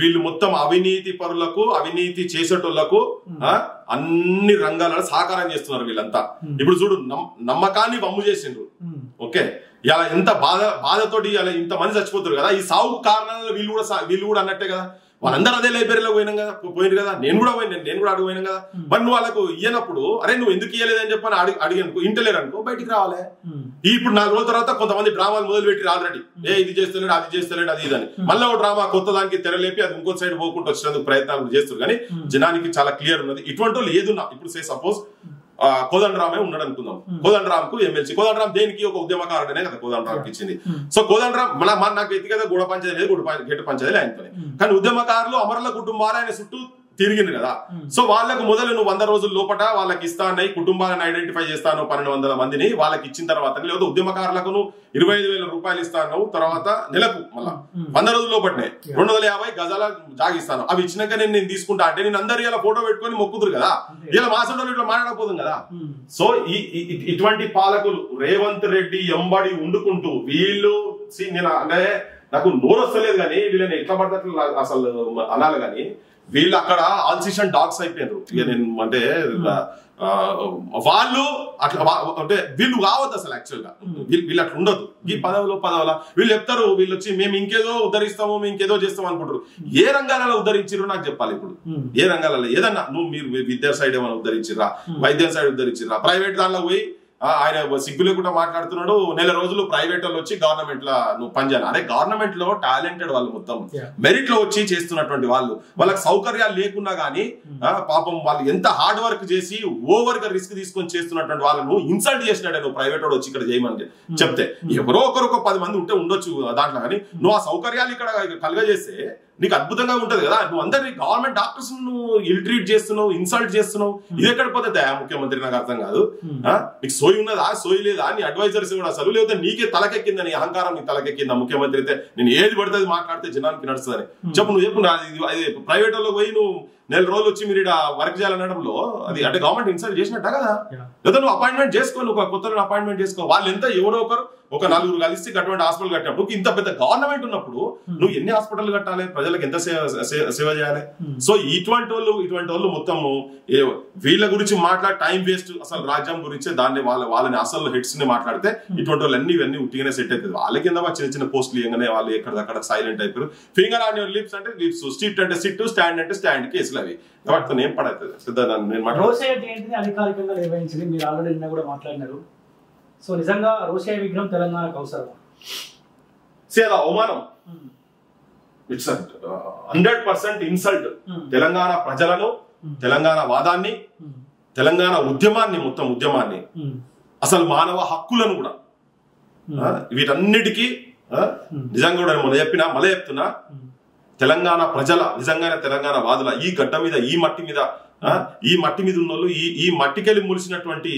వీళ్ళు మొత్తం అవినీతి పరులకు, అవినీతి చేసేటోళ్లకు అన్ని రంగాలలో సహకారం చేస్తున్నారు వీళ్ళంతా. ఇప్పుడు చూడు నమ్మకాన్ని వమ్ము చేసిండ్రు. ఓకే ఇలా ఎంత బాధతోటి ఇలా ఇంత మంది చచ్చిపోతారు కదా. ఈ సాగు కారణాలు వీళ్ళు కూడా అన్నట్టే కదా. వాళ్ళందరూ అదే లైబ్రరీలో పోయినారు కదా. నేను కూడా అడుగు పోయినాం కదా. మరి నువ్వు వాళ్ళకు ఇయ్యనప్పుడు అరే నువ్వు ఎందుకు ఇయ్యలేదని చెప్పని అడిగాను ఇంటలేరు అనుకో బయటికి రావాలి. ఇప్పుడు 4 రోజుల తర్వాత కొంతమంది డ్రామాలు మొదలు పెట్టి ఆల్రెడీ ఇది చేస్తలేడు, అది చేస్తలేడు, అది ఇదని మళ్ళీ ఒక డ్రామా కొత్త దానికి తెరలేపి అది ఇంకో సైడ్ పోకుండా వచ్చినందుకు ప్రయత్నాలు చేస్తారు. కానీ జనానికి చాలా క్లియర్ ఉన్నది. ఇటువంటి వాళ్ళు ఏదున్నా ఇప్పుడు సపోజ్ కోదండరామే ఉన్నాడు అనుకుందాం. కోదండరామ్ కు ఎమ్మెల్సీ. కోదండరామ్ దేనికి ఒక ఉద్యమకారుడనే కదా కోదండరామ్కి ఇచ్చింది. సో కోదండరామ్ నాకు వ్యక్తిగత గూడ పంచాయతీ లేదు, గేటు పంచాయతీ ఆయనతోనే. కానీ ఉద్యమకారులు అమరుల కుటుంబాలు ఆయన చుట్టూ తిరిగింది కదా. సో వాళ్ళకు మొదలు నువ్వు 100 రోజుల లోపల వాళ్ళకి ఇస్తానై కుటుంబాలను ఐడెంటిఫై చేస్తాను 1200 మందిని వాళ్ళకి ఇచ్చిన తర్వాత, లేదా ఉద్యమకారులకు నువ్వు 25,000 రూపాయలు ఇస్తాను తర్వాత నెలకు మళ్ళా 100 రోజుల లోపలనే 250 గజాల జాగిస్తాను. అవి ఇచ్చినాక నేను తీసుకుంటా అంటే నేను అందరు ఇలా ఫోటో పెట్టుకొని మొక్కుతురు కదా. ఇలా మాసంలో ఇట్లా మాట్లాడకపోతుంది కదా. సో ఇటువంటి పాలకులు రేవంత్ రెడ్డి ఎంబడి వండుకుంటూ వీళ్ళు నేను అంటే నాకు నోరు వస్తలేదు కానీ వీళ్ళని ఎట్లా పడినట్లు అసలు అనాలి. కానీ వీళ్ళు అక్కడ ఆల్సిషన్ డాగ్స్ అయిపోయారు. నేను అంటే వాళ్ళు అట్లా అంటే వీళ్ళు కావద్దు అసలు. యాక్చువల్ గా వీళ్ళు అట్లా ఉండదు. ఈ పదవుల వీళ్ళు చెప్తారు వీళ్ళు వచ్చి మేము ఇంకేదో ఉద్ధరిస్తాము, మేము ఇంకేదో చేస్తాం అనుకుంటారు. ఏ రంగాలలో ఉద్ధరించారో నాకు చెప్పాలి. ఇప్పుడు ఏ రంగాలలో ఏదన్నా మీరు విద్యా సైడ్ ఏమైనా ఉద్ధరించిర్రా, వైద్యం సైడ్ ఉద్ధరించిర్రా, ప్రైవేట్ దానిలో పోయి ఆయన సిగ్గు లేకుండా మాట్లాడుతున్నాడు. 1 రోజులు ప్రైవేట్ వాళ్ళు వచ్చి గవర్నమెంట్ లో నువ్వు పనిచేయాలి. అరే గవర్నమెంట్ లో టాలెంటెడ్ వాళ్ళు మొత్తం మెరిట్ లో వచ్చి చేస్తున్నటువంటి వాళ్ళు, వాళ్ళకి సౌకర్యాలు లేకున్నా గానీ పాపం వాళ్ళు ఎంత హార్డ్ వర్క్ చేసి ఓవర్ గా రిస్క్ తీసుకొని చేస్తున్నటువంటి వాళ్ళను ఇన్సల్ట్ చేసినట్టే నువ్వు ప్రైవేట్ వాడు వచ్చి ఇక్కడ చేయమని చెప్తే ఎవరో ఒకరు 10 మంది ఉంటే ఉండొచ్చు దాంట్లో. కానీ నువ్వు ఆ సౌకర్యాలు ఇక్కడ కలుగజేస్తే నీకు అద్భుతంగా ఉంటది కదా. నువ్వు అందరినీ గవర్నమెంట్ డాక్టర్స్ నువ్వు ఇల్ ట్రీట్ చేస్తున్నావు, ఇన్సల్ట్ చేస్తున్నావు. ఇది ఎక్కడ పోతే ముఖ్యమంత్రి నాకు అర్థం కాదు. నీకు సోయి ఉన్నదా, సోయి లేదా, నీ అడ్వైజర్స్ కూడా అసలు లేకపోతే నీకే తలకెక్కిందా, నీ అహంకారం నీ తలకెక్కిందా? ముఖ్యమంత్రి అయితే నేను ఏది పడితే అది మాట్లాడితే జనానికి నడుస్తుందని నువ్వు చెప్పు. ప్రైవేట్ లో పోయి నువ్వు నెల రోజులు వచ్చి మీరు వర్క్ చేయాలనడంలో అది అంటే గవర్నమెంట్ ఇన్సల్ట్ చేసినట్ట కదా. లేదా నువ్వు అపాయింట్మెంట్ చేసుకో, నువ్వు కొత్త అపాయింట్మెంట్ చేసుకో. వాళ్ళు ఎంత ఎవరో ఒకరు ఒక నలుగురు కలిసి అటువంటి హాస్పిటల్ కట్టినప్పుడు ఇంత పెద్ద గవర్నమెంట్ ఉన్నప్పుడు నువ్వు ఎన్ని హాస్పిటల్ కట్టాలి, ప్రజలకు ఎంత సేవ చేయాలి? సో ఇటువంటి వాళ్ళు మొత్తము వీళ్ళ గురించి మాట్లాడి టైం వేస్ట్. అసలు రాజ్యం గురించి దాన్ని వాళ్ళని అసలు హెడ్స్ ని మాట్లాడితే ఇటువంటి వాళ్ళు ఇవన్నీ ఉట్టిగానే సెట్ అవుతుంది. వాళ్ళ కింద చిన్న చిన్న పోస్టులు ఇవ్వగానే వాళ్ళు ఎక్కడక్కడ సైలెంట్ అయిపోయారు. ఫింగర్ ఆన్ యువర్ లిప్స్ అంటే లిప్స్, సిట్ అంటే సిట్, స్టాండ్ అంటే స్టాండ్ కేసులు అవి వాటితో ఏం పడవుతుంది. అధికారికంగా నిర్వహించింది మీరు ఆల్రెడీ నిన్న కూడా మాట్లాడినారు. సో నిజంగా రోషయ్య విగ్రహం తెలంగాణకు అవసరం? అవమానం, ఇట్స్ 100% ఇన్సల్ట్. తెలంగాణ ప్రజలను, తెలంగాణ వాదాన్ని, తెలంగాణ ఉద్యమాన్ని, మొత్తం ఉద్యమాన్ని, అసలు మానవ హక్కులను కూడా వీటన్నిటికీ నిజంగా కూడా మళ్ళీ చెప్తున్నా, తెలంగాణ ప్రజల నిజంగానే తెలంగాణ వాదుల ఈ గడ్డ మీద ఈ మట్టి మీద ఉన్నోళ్ళు, ఈ మట్టికెళ్ళి ములిసినటువంటి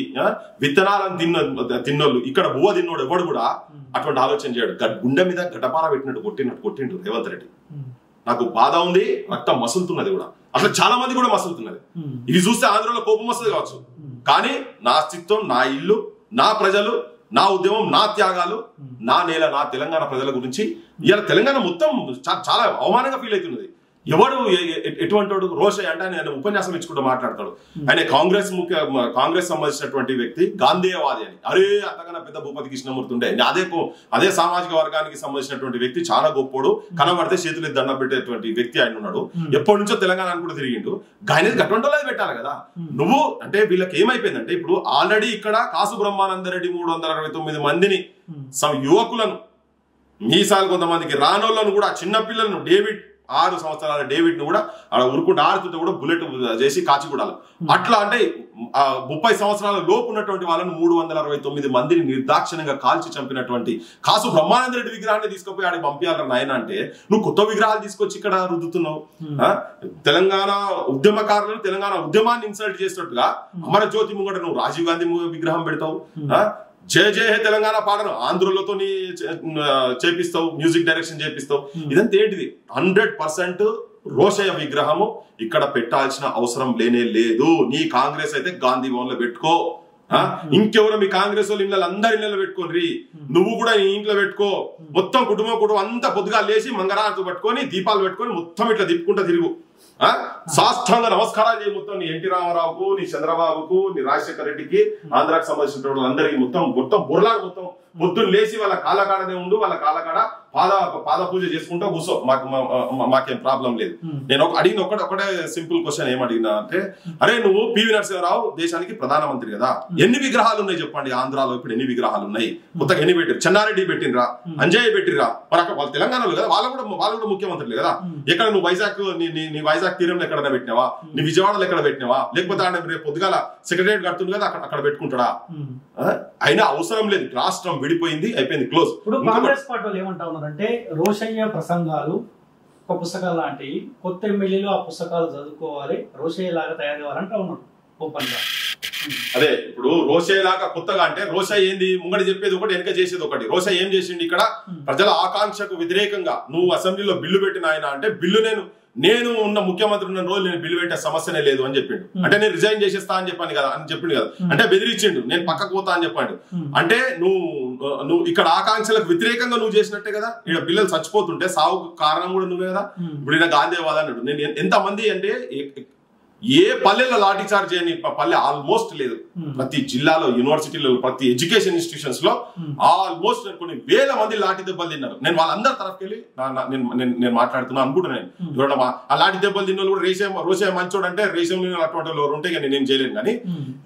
విత్తనాలను తిన్నోళ్ళు, ఇక్కడ బువ్వ తిన్నోడు ఎవడు కూడా అటువంటి ఆలోచన చేయడు. గుండె మీద గడ్డపార పెట్టినట్టు కొట్టిండు రేవంత్ రెడ్డి. నాకు బాధ ఉంది, రక్తం మసులుతున్నది కూడా. అసలు చాలా మంది కూడా మసులుతున్నది. ఇది చూస్తే ఆంధ్రలో కోపం వస్తుంది కావచ్చు, కానీ నా అస్తిత్వం, నా ఇల్లు, నా ప్రజలు, నా ఉద్యమం, నా త్యాగాలు, నా నేల, నా తెలంగాణ ప్రజల గురించి ఇవాళ తెలంగాణ మొత్తం చాలా అవమానంగా ఫీల్ అవుతున్నది. ఎవడు ఎటువంటి వాడు రోషయ్య అంటే ఆయన ఉపన్యాసం ఇచ్చుకుంటూ మాట్లాడతాడు. ఆయన కాంగ్రెస్ సంబంధించినటువంటి వ్యక్తి, గాంధేయవాది అని. అరే అంతకన్నా పెద్ద భూపతి కృష్ణమూర్తి ఉండే. అదే సామాజిక వర్గానికి సంబంధించినటువంటి వ్యక్తి, చాలా గొప్పోడు, కనబడితే చేతులు దండం పెట్టేటువంటి వ్యక్తి ఆయన ఉన్నాడు. ఎప్పటి నుంచో తెలంగాణ కూడా తిరిగిండు. ఆయన గట్వంటోళ్ళది పెట్టాలి కదా నువ్వు. అంటే వీళ్ళకి ఏమైపోయిందంటే ఇప్పుడు ఆల్రెడీ ఇక్కడ కాసు బ్రహ్మానందరెడ్డి 369 మందిని యువకులను, మీసాలు కొంతమందికి రానోళ్లను కూడా, చిన్నపిల్లలను, 6 సంవత్సరాల డేవిడ్ ను కూడా అక్కడ ఉరుకుంటూ ఆడుతుంటే కూడా బుల్లెట్ చేసి కాచిగూడాలి. అట్లా అంటే 30 సంవత్సరాల లోపు ఉన్నటువంటి వాళ్ళను 369 మందిని నిర్దాక్షిణ్యంగా కాల్చి చంపినటువంటి కాసు బ్రహ్మానంద రెడ్డి విగ్రహాన్ని తీసుకుపోయి ఆడికి పంపించాలని ఆయన అంటే నువ్వు కొత్త విగ్రహాలు తీసుకొచ్చి ఇక్కడ రుద్దుతున్నావు. తెలంగాణ ఉద్యమకారులను, తెలంగాణ ఉద్యమాన్ని ఇన్సల్ట్ చేసినట్టుగా అమరజ్యోతి ముంగట నువ్వు రాజీవ్ గాంధీ విగ్రహం పెడతావు. జయ జయ హే తెలంగాణ పాటను ఆంధ్రులతో చేపిస్తావు, మ్యూజిక్ డైరెక్షన్ చేపిస్తావు. ఇదంతా ఏంటిది? 100% రోషయ్య విగ్రహము ఇక్కడ పెట్టాల్సిన అవసరం లేనే లేదు. నీ కాంగ్రెస్ అయితే గాంధీ భవన్ లో పెట్టుకో. ఇంకెవరో మీ కాంగ్రెస్ వాళ్ళు ఇళ్ళ అందరి ఇళ్ళలో పెట్టుకోండి. నువ్వు కూడా నీ ఇంట్లో పెట్టుకో. మొత్తం కుటుంబం అంతా పొద్దుగా లేచి మంగళారతి పట్టుకొని, దీపాలు పెట్టుకొని మొత్తం ఇట్లా తిప్పుకుంటా తిరుగు. సాష్టాంగ నమస్కారాలు చేయి మొత్తం నీ ఎన్టీ రామారావుకు, నీ చంద్రబాబుకు, నీ రాజశేఖర రెడ్డికి, ఆంధ్రాకి సంబంధించిన వాళ్ళందరికీ మొత్తం బుర్రలాగా మొత్తం పొద్దున్న లేచి వాళ్ళ కాళ్ళకాడనే ఉండు, వాళ్ళ కాళ్ళకాడ పాద పూజ చేసుకుంటా కూర్చో. మాకేం ప్రాబ్లం లేదు. నేను అడిగిన ఒకటే సింపుల్ క్వశ్చన్ ఏం అడిగినా అంటే, అరే నువ్వు పివి నరసింహారావు దేశానికి ప్రధానమంత్రి కదా, ఎన్ని విగ్రహాలు ఉన్నాయి చెప్పండి ఆంధ్రాలో? ఇప్పుడు ఎన్ని విగ్రహాలు ఉన్నాయి? కొత్తగా ఎన్ని పెట్టారు? చెన్నారెడ్డి పెట్టినరా, అంజయ్య పెట్టిరా, మరి అక్కడ వాళ్ళు తెలంగాణలో కదా, వాళ్ళు కూడా ముఖ్యమంత్రులు కదా. ఎక్కడ నువ్వు వైజాగ్, నీ వైజాగ్ తీరంలో ఎక్కడైనా పెట్టినావా? నీ విజయవాడలో ఎక్కడ పెట్టినావా? లేకపోతే ఆయన రేపు పొద్దుగాల సెక్రటరియట్ కడుతుంది కదా, అక్కడ పెట్టుకుంటాడా? అయినా అవసరం లేదు. రాష్ట్రం విడిపోయింది, అయిపోయింది, క్లోజ్. ఇప్పుడు కాంగ్రెస్ పార్టీలు ఏమంటా ఉన్నారంటే, రోషయ్య ప్రసంగాలు ఒక పుస్తకాలు లాంటివి, కొత్త ఎమ్మెల్యేలు ఆ పుస్తకాలు చదువుకోవాలి, రోషయ్య లాగా తయారు కావాలంటా ఉన్నారు ఓపెన్ గా. అదే ఇప్పుడు రోషయ్య లాగా కొత్తగా అంటే, రోషయ్య ఏంది? ముంగడి చెప్పేది ఒకటి, వెనక చేసేది ఒకటి. రోషయ్య ఏం చేసిండు? ఇక్కడ ప్రజల ఆకాంక్షకు వ్యతిరేకంగా నువ్వు అసెంబ్లీలో బిల్లు పెట్టిన ఆయన అంటే, బిల్లు నేను ఉన్న ముఖ్యమంత్రి ఉన్న రోజు నేను బిల్లు పెట్టే సమస్యనే లేదు అని చెప్పిండు. అంటే నేను రిజైన్ చేసేస్తా అని చెప్పిండు కదా. అంటే బెదిరించిండు, నేను పక్కకు పోతా అని చెప్పాడు. అంటే నువ్వు ఇక్కడ ఆకాంక్షలకు వ్యతిరేకంగా నువ్వు చేసినట్టే కదా. ఇక్కడ పిల్లలు చచ్చిపోతుంటే సావుకు కారణం కూడా నువ్వే కదా. ఇప్పుడు ఈయన గాంధీవాద అన్నాడు. నేను ఎంతమంది అంటే, ఏ పల్లెల్లో లాఠీ చార్జ్ చేయని పల్లె ఆల్మోస్ట్ లేదు. ప్రతి జిల్లాలో, యూనివర్సిటీలో, ప్రతి ఎడ్యుకేషన్ ఇన్స్టిట్యూషన్స్ లో ఆల్మోస్ట్ కొన్ని వేల మంది లాఠీ దెబ్బలు తిన్నారు. నేను వాళ్ళందరి తరఫుకెళ్ళి నేను మాట్లాడుతున్నా అనుకుంటున్నాను. ఆ లాఠీ దెబ్బలు తిన్న వాళ్ళు కూడా రోషయ్య మంచోడు అంటే, రేషం అటువంటి వాళ్ళు ఉంటే నేనేం చేయలేను. కానీ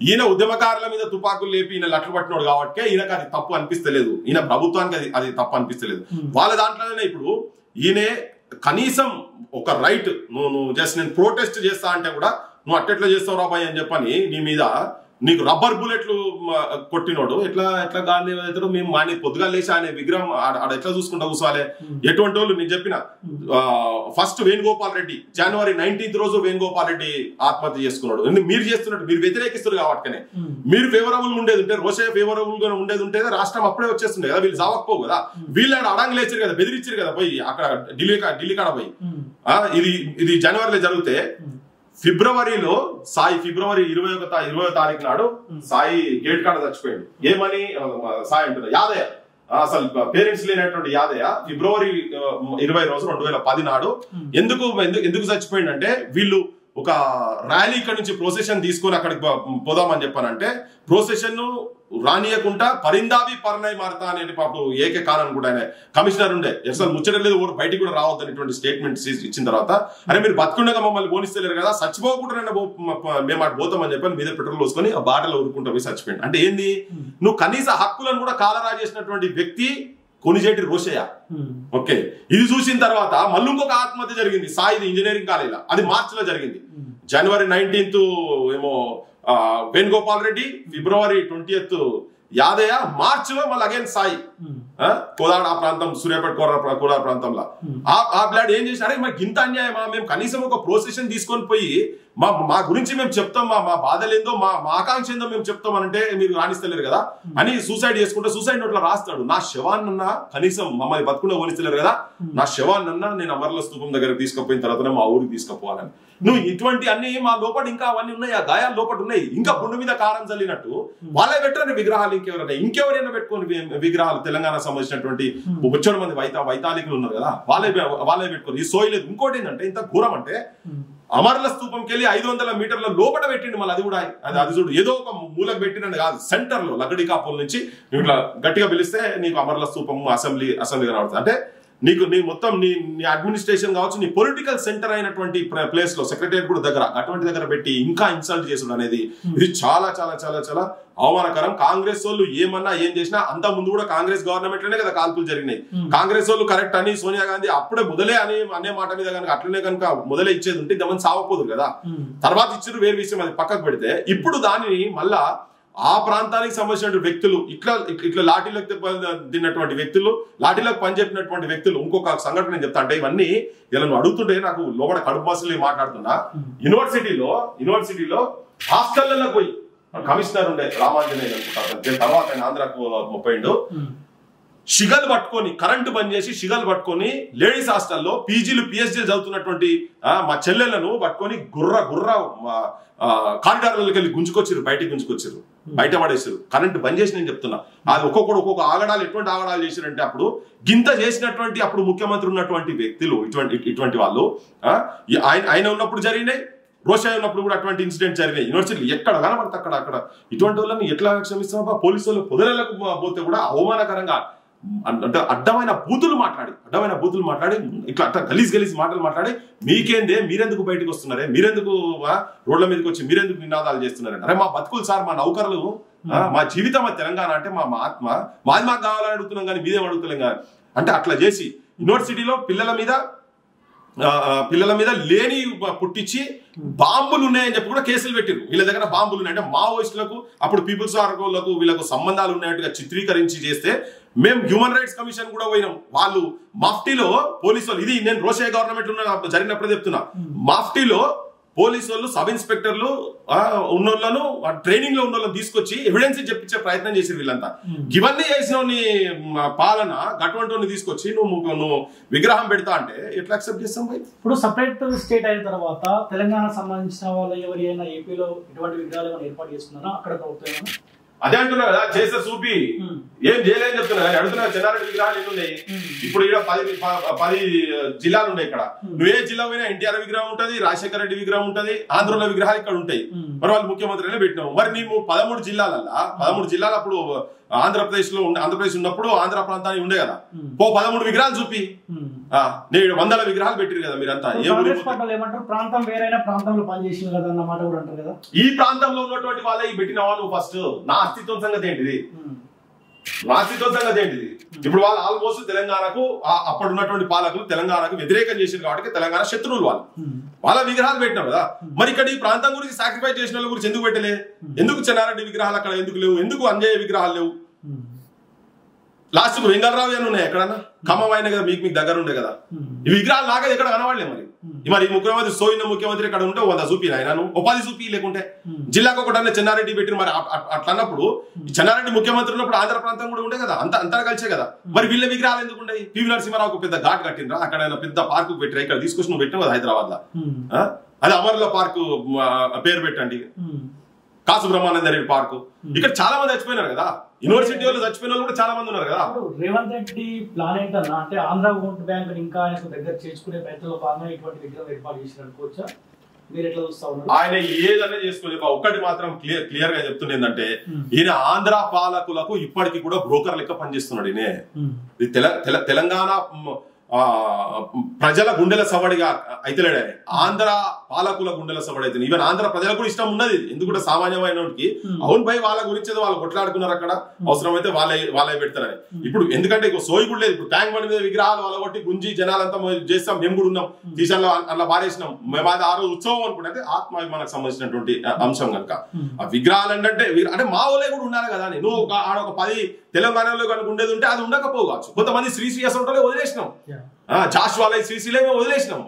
ఈయన ఉద్యమకారుల మీద తుపాకులు లేపి ఈయన లట్లు పట్టినోడు కాబట్టి ఈయనకు అది తప్పు అనిపిస్తలేదు. ఈయన ప్రభుత్వానికి అది తప్పు అనిపిస్తలేదు. వాళ్ళ దాంట్లోనే ఇప్పుడు ఈయనే కనీసం ఒక రైట్, నువ్వు జస్ట్ నేను ప్రొటెస్ట్ చేస్తా అంటే కూడా నువ్వు అట్టెట్లా చేస్తావు రాబాయ్ అని చెప్పని నీ మీద నీకు రబ్బర్ బుల్లెట్లు కొట్టినోడు ఎట్లా గాంధీ అవుతాడు? మేము వాడిని పొద్దుగా లేచి ఆయన విగ్రహం ఆడ ఎట్లా చూసుకుంటా కూర్చోవాలి? ఎటువంటి వాళ్ళు నేను చెప్పిన ఫస్ట్ వేణుగోపాల్ రెడ్డి జనవరి 19th రోజు వేణుగోపాల్ రెడ్డి ఆత్మహత్య చేసుకున్నాడు. మీరు చేస్తున్నట్టు మీరు వ్యతిరేకిస్తారు కాబట్టి, మీరు ఫేవరబుల్ ఉండేది ఉంటే, రోషయ్య ఫేవరబుల్ గా ఉండేది ఉంటే రాష్ట్రం అప్పుడే వచ్చేస్తుండే కదా. వీళ్ళు జావకపోవు కదా. వీళ్ళు అడంగి లేచారు కదా, బెదిరించారు కదా పోయి అక్కడ ఢిల్లీ కాడ పోయి. ఇది జనవరిలో జరిగితే ఫిబ్రవరిలో సాయి ఫిబ్రవరి 20వ తారీఖు నాడు సాయి గేట్ కాడ చచ్చిపోయాడు. ఏమని సాయి అంటున్నా యాదయ్య, అసలు పేరెంట్స్ లేనటువంటి యాదయ్య ఫిబ్రవరి 20 రోజు 2010 నాడు ఎందుకు చచ్చిపోయింది అంటే, వీళ్ళు ఒక ర్యాలీ ఇక్కడ నుంచి ప్రొసెషన్ తీసుకొని అక్కడికి పోదామని చెప్పానంటే, ప్రొసెషన్ రానియకుండా పరిందావి పర్ణయ్ మారతా అనే పాపం ఏకే కారణం కూడా ఆయన కమిషనర్ ఉండే అసలు ముచ్చటలేదు ఓరు బయటికి కూడా రావద్దనేటువంటి స్టేట్మెంట్ ఇచ్చిన తర్వాత, అరే మీరు బతుకుండగా మమ్మల్ని పోనిస్తలేరు కదా, చచ్చిపోకుండా మేము అటు పోతామని చెప్పని మీద పెట్రోల్ పోసుకొని ఆ బాటలో ఊరుకుంటూ పోయి చచ్చిపోయింది. అంటే ఏంది, నువ్వు కనీస హక్కులను కూడా కాలరా చేసినటువంటి వ్యక్తి కొనిజేటి రోషయ్య. ఓకే, ఇది చూసిన తర్వాత మళ్ళీ ఇంకొక ఆత్మహత్య జరిగింది సాయిది ఇంజనీరింగ్ కాలేజీలో, అది మార్చిలో జరిగింది. జనవరి 19 ఏమో వేణుగోపాల్ రెడ్డి, ఫిబ్రవరి 20 యాదయ్య, మార్చిలో మళ్ళీ అగైన్ సాయి కోదాడ ప్రాంతం, సూర్యాపేట కోదాడ ప్రాంతంలో ఆ బ్లాడ్ ఏం చేసినారే మాకు ఇంత అన్యాయమా, మేము కనీసం ఒక ప్రొసెషన్ తీసుకొని పోయి మా గురించి మేము చెప్తాం, మా బాధలేందో మా ఆకాంక్ష ఏందో మేము చెప్తాం అంటే మీరు రాణిస్తలేరు కదా అని సూసైడ్ చేసుకుంటే సూసైడ్ నోట్లో రాస్తాడు, నా శవాన్నన్నా కనీసం మమ్మల్ని బతుకుండా పోనిస్తలేరు కదా, నా శవాన్నన్నా నేను అమర్ల స్తూపం దగ్గరకు తీసుకుపోయిన తర్వాతనే మా ఊరికి తీసుకుపోవాలని. నువ్వు ఇటువంటి అన్ని మా లోపల ఇంకా అవన్నీ ఉన్నాయి, ఆ గాయాలు లోపల ఉన్నాయి, ఇంకా గుండు మీద కారం చల్లినట్టు వాళ్ళే పెట్టరని విగ్రహాలు ఇంకెవరైనా పెట్టుకొని విగ్రహాలు, తెలంగాణ సంబంధించినటువంటి బొచ్చడు మంది వైతాళికులు ఉన్నారు కదా, వాళ్ళే పెట్టుకొని ఈ సోయలేదు. ఇంకోటి ఏంటంటే ఇంత ఘోరం అంటే, అమర్ల స్తూపంకి వెళ్ళి 500 మీటర్ల లోపల పెట్టిండు, మళ్ళీ అది కూడా అది చూడు ఏదో ఒక మూలకు పెట్టినట్టు కాదు, సెంటర్ లో లగడి కాపుల నుంచి నువ్వు ఇట్లా గట్టిగా పిలిస్తే నీకు అమర్ల స్తూపం అసెంబ్లీ కనబడుతుంది. అంటే నీ మొత్తం నీ అడ్మినిస్ట్రేషన్ కావచ్చు, నీ పొలిటికల్ సెంటర్ అయినటువంటి ప్లేస్ లో సెక్రటరియట్ కూడా దగ్గర అటువంటి దగ్గర పెట్టి ఇంకా ఇన్సల్ట్ చేసుడు అనేది ఇది చాలా చాలా చాలా చాలా అవమానకరం. కాంగ్రెస్ వాళ్ళు ఏమన్నా ఏం చేసినా అంత ముందు కూడా కాంగ్రెస్ గవర్నమెంట్ లోనే కదా కాల్పులు జరిగినాయి. కాంగ్రెస్ వాళ్ళు కరెక్ట్ అని సోనియా గాంధీ అప్పుడే మొదలే అని అనే మాట మీద కనుక అట్లనే కనుక మొదలే ఇచ్చేది ఉంటే ఇంతమంది సావపోదు కదా, తర్వాత ఇచ్చారు వేరే విషయం, అది పక్కకు పెడితే ఇప్పుడు దానిని మళ్ళా ఆ ప్రాంతానికి సంబంధించిన వ్యక్తులు ఇట్లా లాఠీలకు తిన్నటువంటి వ్యక్తులు, లాఠీలకు పనిచేపినటువంటి వ్యక్తులు. ఇంకొక సంఘటన నేను చెప్తా, అంటే ఇవన్నీ ఇలా నువ్వు అడుగుతుంటే నాకు లోపల కడుపు బస్సులు మాట్లాడుతున్నా. యూనివర్సిటీలో హాస్టళ్లలో పోయి కమిషనర్ ఉండే రామాంజనేయ అనుకుంటా, తర్వాత ఆయన ఆంధ్రాకు పోయిండు, షిగలు పట్టుకొని కరెంటు బంద్ చేసి షిగలు పట్టుకొని లేడీస్ హాస్టల్లో పీజీలు పిహెచ్డీలు చదువుతున్నటువంటి మా చెల్లెళ్లను పట్టుకొని గుర్ర కారిడార్లకి వెళ్ళి బయటికి గుంజుకొచ్చారు, బయట పడేసారు, కరెంటు బంద్ చేసి. నేను చెప్తున్నా అది ఒక్కొక్క ఆగడాలు ఎటువంటి ఆగడాలు చేశారంటే, అప్పుడు గింత చేసినటువంటి అప్పుడు ముఖ్యమంత్రి ఉన్నటువంటి వ్యక్తులు ఇటువంటి వాళ్ళు ఆయన ఉన్నప్పుడు జరిగినాయి, రోషయ్య ఉన్నప్పుడు కూడా అటువంటి ఇన్సిడెంట్ జరిగినాయి. యూనివర్సిటీలు ఎక్కడ కనబడితే అక్కడ ఇటువంటి వాళ్ళని ఎట్లా క్షమిస్తామా, పోలీసు వాళ్ళు పొదలకు పోతే కూడా అవమానకరంగా అంటే అడ్డమైన బూతులు మాట్లాడి ఇట్లా అట్లా గలీజ్ మాటలు మాట్లాడి, మీకేందే మీరెందుకు బయటకు వస్తున్నారే, మీరెందుకు రోడ్ల మీదకి వచ్చి మీరెందుకు నినాదాలు చేస్తున్నారే, అరే మా బతుకులు సార్, మా నౌకర్లు, మా జీవితం తెలంగాణ అంటే మా ఆత్మ, మాది మాకు కావాలని అడుగుతున్నాం కానీ మీదేం అడుగుతలేం కానీ అంటే అట్లా చేసి యూనివర్సిటీలో పిల్లల మీద లేని పుట్టించి బాంబులు ఉన్నాయని చెప్పి కూడా కేసులు పెట్టారు. వీళ్ళ దగ్గర బాంబులు ఉన్నాయి అంటే మావోయిస్టులకు అప్పుడు పీపుల్స్ ఆర్గోలకు వీళ్ళకు సంబంధాలు ఉన్నాయట్టుగా చిత్రీకరించి చేస్తే మేము హ్యూమన్ రైట్స్ కమిషన్ కూడా పోయినాం. వాళ్ళు మాఫ్టీలో పోలీసు వాళ్ళు, ఇది నేను రోషయ్య గవర్నమెంట్ జరిగినప్పుడే చెప్తున్నా, మాఫ్టీలో పోలీసు వాళ్ళు సబ్ ఇన్స్పెక్టర్లు ఉన్నోళ్ళను ట్రైనింగ్ లో ఉన్న వాళ్ళని తీసుకొచ్చి ఎవిడెన్స్ చెప్పించే ప్రయత్నం చేసి వీళ్ళంతా ఇవన్నీ చేసిన పాలన అటువంటి తీసుకొచ్చి నువ్వు విగ్రహం పెడతా అంటే ఎట్లా అక్సెప్ట్ చేస్తాం? ఇప్పుడు సపరేట్ స్టేట్ అయిన తర్వాత తెలంగాణ సంబంధించిన వాళ్ళు ఎవరైనా ఏపీలో ఇటువంటి విగ్రహాలు ఏమైనా ఏర్పాటు చేస్తున్నారా అక్కడ ప్రభుత్వం? అదే అంటున్నా కదా, చేస్తే చూపి ఏం చేయలేదని చెప్తున్నా. అడుగుతున్నా చెన్నారెడ్డి విగ్రహాలు ఎన్ని ఉన్నాయి ఇప్పుడు? ఇక్కడ 10 జిల్లాలు ఉన్నాయి. ఇక్కడ నువ్వు ఏ జిల్లా పోయినా ఎన్టీఆర్ విగ్రహం ఉంటది, రాజశేఖర రెడ్డి విగ్రహం ఉంటది, ఆంధ్రలో విగ్రహాలు ఇక్కడ ఉంటాయి. మరి వాళ్ళు ముఖ్యమంత్రినే పెట్టినావు. మరి నీవు 13 జిల్లాలు అప్పుడు ఆంధ్రప్రదేశ్ ఉన్నప్పుడు ఆంధ్ర ప్రాంతానికి ఉండే కదా, 13 విగ్రహాలు చూపి. నేను 100 విగ్రహాలు పెట్టారు కదా మీరంతా. ప్రాంతం వేరైనా ప్రాంతంలో పనిచేసిన కదా అన్నమాట కూడా అంటారు కదా. ఈ ప్రాంతంలో ఉన్నటువంటి వాళ్ళే పెట్టినవా నువ్వు? ఫస్ట్ నా అస్తిత్వం సంగతి ఏంటిది? ఇప్పుడు వాళ్ళు ఆల్మోస్ట్ తెలంగాణకు అప్పుడు ఉన్నటువంటి పాలకులు తెలంగాణకు వ్యతిరేకం చేశారు కాబట్టి తెలంగాణ శత్రువులు వాళ్ళ విగ్రహాలు పెట్టినారు కదా. మరి ఇక్కడ ఈ ప్రాంతం గురించి సాక్రిఫైస్ చేసిన వాళ్ళ గురించి ఎందుకు పెట్టలే? ఎందుకు చెన్నారెడ్డి విగ్రహాలు అక్కడ ఎందుకు లేవు? ఎందుకు అంజయ్య విగ్రహాలు లేవు? లాస్ట్ కు వెంగళరావు అని ఉన్నాయి ఎక్కడన్నా ఖమ్మం అయినా కదా మీకు దగ్గర ఉండే కదా ఈ విగ్రహాలు నాకే ఎక్కడ కనవాడలే మరి ముఖ్యమంత్రి సోయిన ముఖ్యమంత్రి ఇక్కడ ఉంటే 100 చూపి ఆయన ఉపాధి చూపి లేకుంటే జిల్లాకు ఒకటన్నా చెన్నారెడ్డి పెట్టి మరి అట్లా అన్నప్పుడు చెన్నారెడ్డి ముఖ్యమంత్రి ఉన్నప్పుడు ఆంధ్ర ప్రాంతం కూడా ఉండే కదా అంతా కలిసే కదా మరి వీళ్ళ విగ్రహాలు ఎందుకు ఉండే పివి నరసింహారావుకు పెద్ద ఘాట్ కట్టినరా అక్కడ పెద్ద పార్కు పెట్టిరా ఇక్కడ తీసుకొచ్చి నువ్వు పెట్టినావు కదా హైదరాబాద్ లో అది అమరుల పార్కు పేరు పెట్టండి కాసు బ్రహ్మానంద రెడ్డి పార్కు ఇక్కడ చాలా మంది చచ్చిపోయినారు కదా యూనివర్సిటీ వాళ్ళు చచ్చిపోయిన వాళ్ళు కూడా చాలా మంది ఉన్నారు కదా రేవంత్ రెడ్డి ప్లాన్ ఏంటన్నా అంటే ఆంధ్ర ఓట్ బ్యాంక్ ఇంకా ఆయనకు దగ్గర చేర్చుకునే ప్రయత్నంలో భాగంగా ఇటువంటి విగ్రహం ఏర్పాటు చేసిన అనుకోవచ్చా మీరు ఎట్లా చూస్తా ఉన్నారు ఆయన ఏదైనా చేసుకోలే ఒక్కటి మాత్రం క్లియర్ గా చెప్తుంది ఏంటంటే ఈయన ఆంధ్ర పాలకులకు ఇప్పటికీ కూడా బ్రోకర్ లెక్క పనిచేస్తున్నాడు ఈయన తెలంగాణ ప్రజల గుండెల సవడిగా అయితే ఆంధ్ర పాలకుల గుండెల సవడి అయితే ఈవెన్ ఆంధ్ర ప్రజలకు కూడా ఇష్టం ఉన్నది ఎందుకంటే సామాన్యమైన అవును భయ్ వాళ్ళ గురించి వాళ్ళు కొట్లాడుకున్నారు అక్కడ అవసరమైతే వాళ్ళే పెడతారని ఇప్పుడు ఎందుకంటే సోయి కూడా లేదు ఇప్పుడు ట్యాంక్ బండి మీద విగ్రహాలు వాళ్ళ కొట్టి గుంజి జనాలంతా చేస్తాం మేము కూడా ఉన్నాం తీసాలో అలా బారేసినాం మేము అది ఆ రోజు ఉత్సవం అనుకుంటే ఆత్మాభిమానకు సంబంధించినటువంటి అంశం కనుక ఆ విగ్రహాలు అంటే మా వాళ్ళే కూడా ఉండాలి కదా అని నువ్వు ఆడొక 10 తెలంగాణలో కనుక ఉండేది ఉంటే అది ఉండకపోవచ్చు కొంతమంది శ్రీశ్రీ అసంటోలే వదిలేసినాం జాషువాలై శ్రీశ్రీలే మేము వదిలేసినాం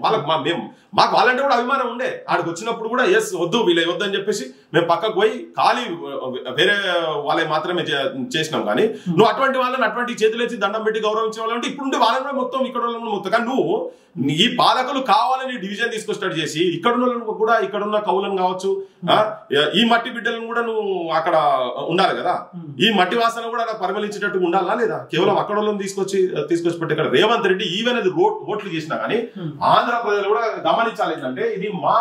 మాకు వాళ్ళంటే కూడా అభిమానం ఉండే ఆడికి వచ్చినప్పుడు కూడా ఎస్ వద్దు వీళ్ళ వద్దు అని చెప్పేసి మేము పక్కకు పోయి ఖాళీ వేరే వాళ్ళకి మాత్రమే చేసినాం కానీ నువ్వు అటువంటి వాళ్ళని అటువంటి చేతులేసి దండం పెట్టి గౌరవించే వాళ్ళంటే ఇప్పుడు వాళ్ళని మొత్తం ఇక్కడ వాళ్ళని మొత్తం కానీ నువ్వు ఈ పాలకులు కావాలని డివిజన్ తీసుకొచ్చేటట్టు చేసి ఇక్కడున్న కూడా ఇక్కడున్న కవులను కావచ్చు ఈ మట్టి బిడ్డలను కూడా నువ్వు అక్కడ ఉండాలి కదా ఈ మట్టి వాసన కూడా పరిమళించేటట్టు ఉండాలా లేదా కేవలం అక్కడ వాళ్ళని తీసుకొచ్చి పెట్టి ఇక్కడ రేవంత్ రెడ్డి ఈవెన్ అది ఓట్లు చేసినా కానీ ఆంధ్ర ప్రజలు కూడా గమనించాలి ఏంటంటే ఇది మా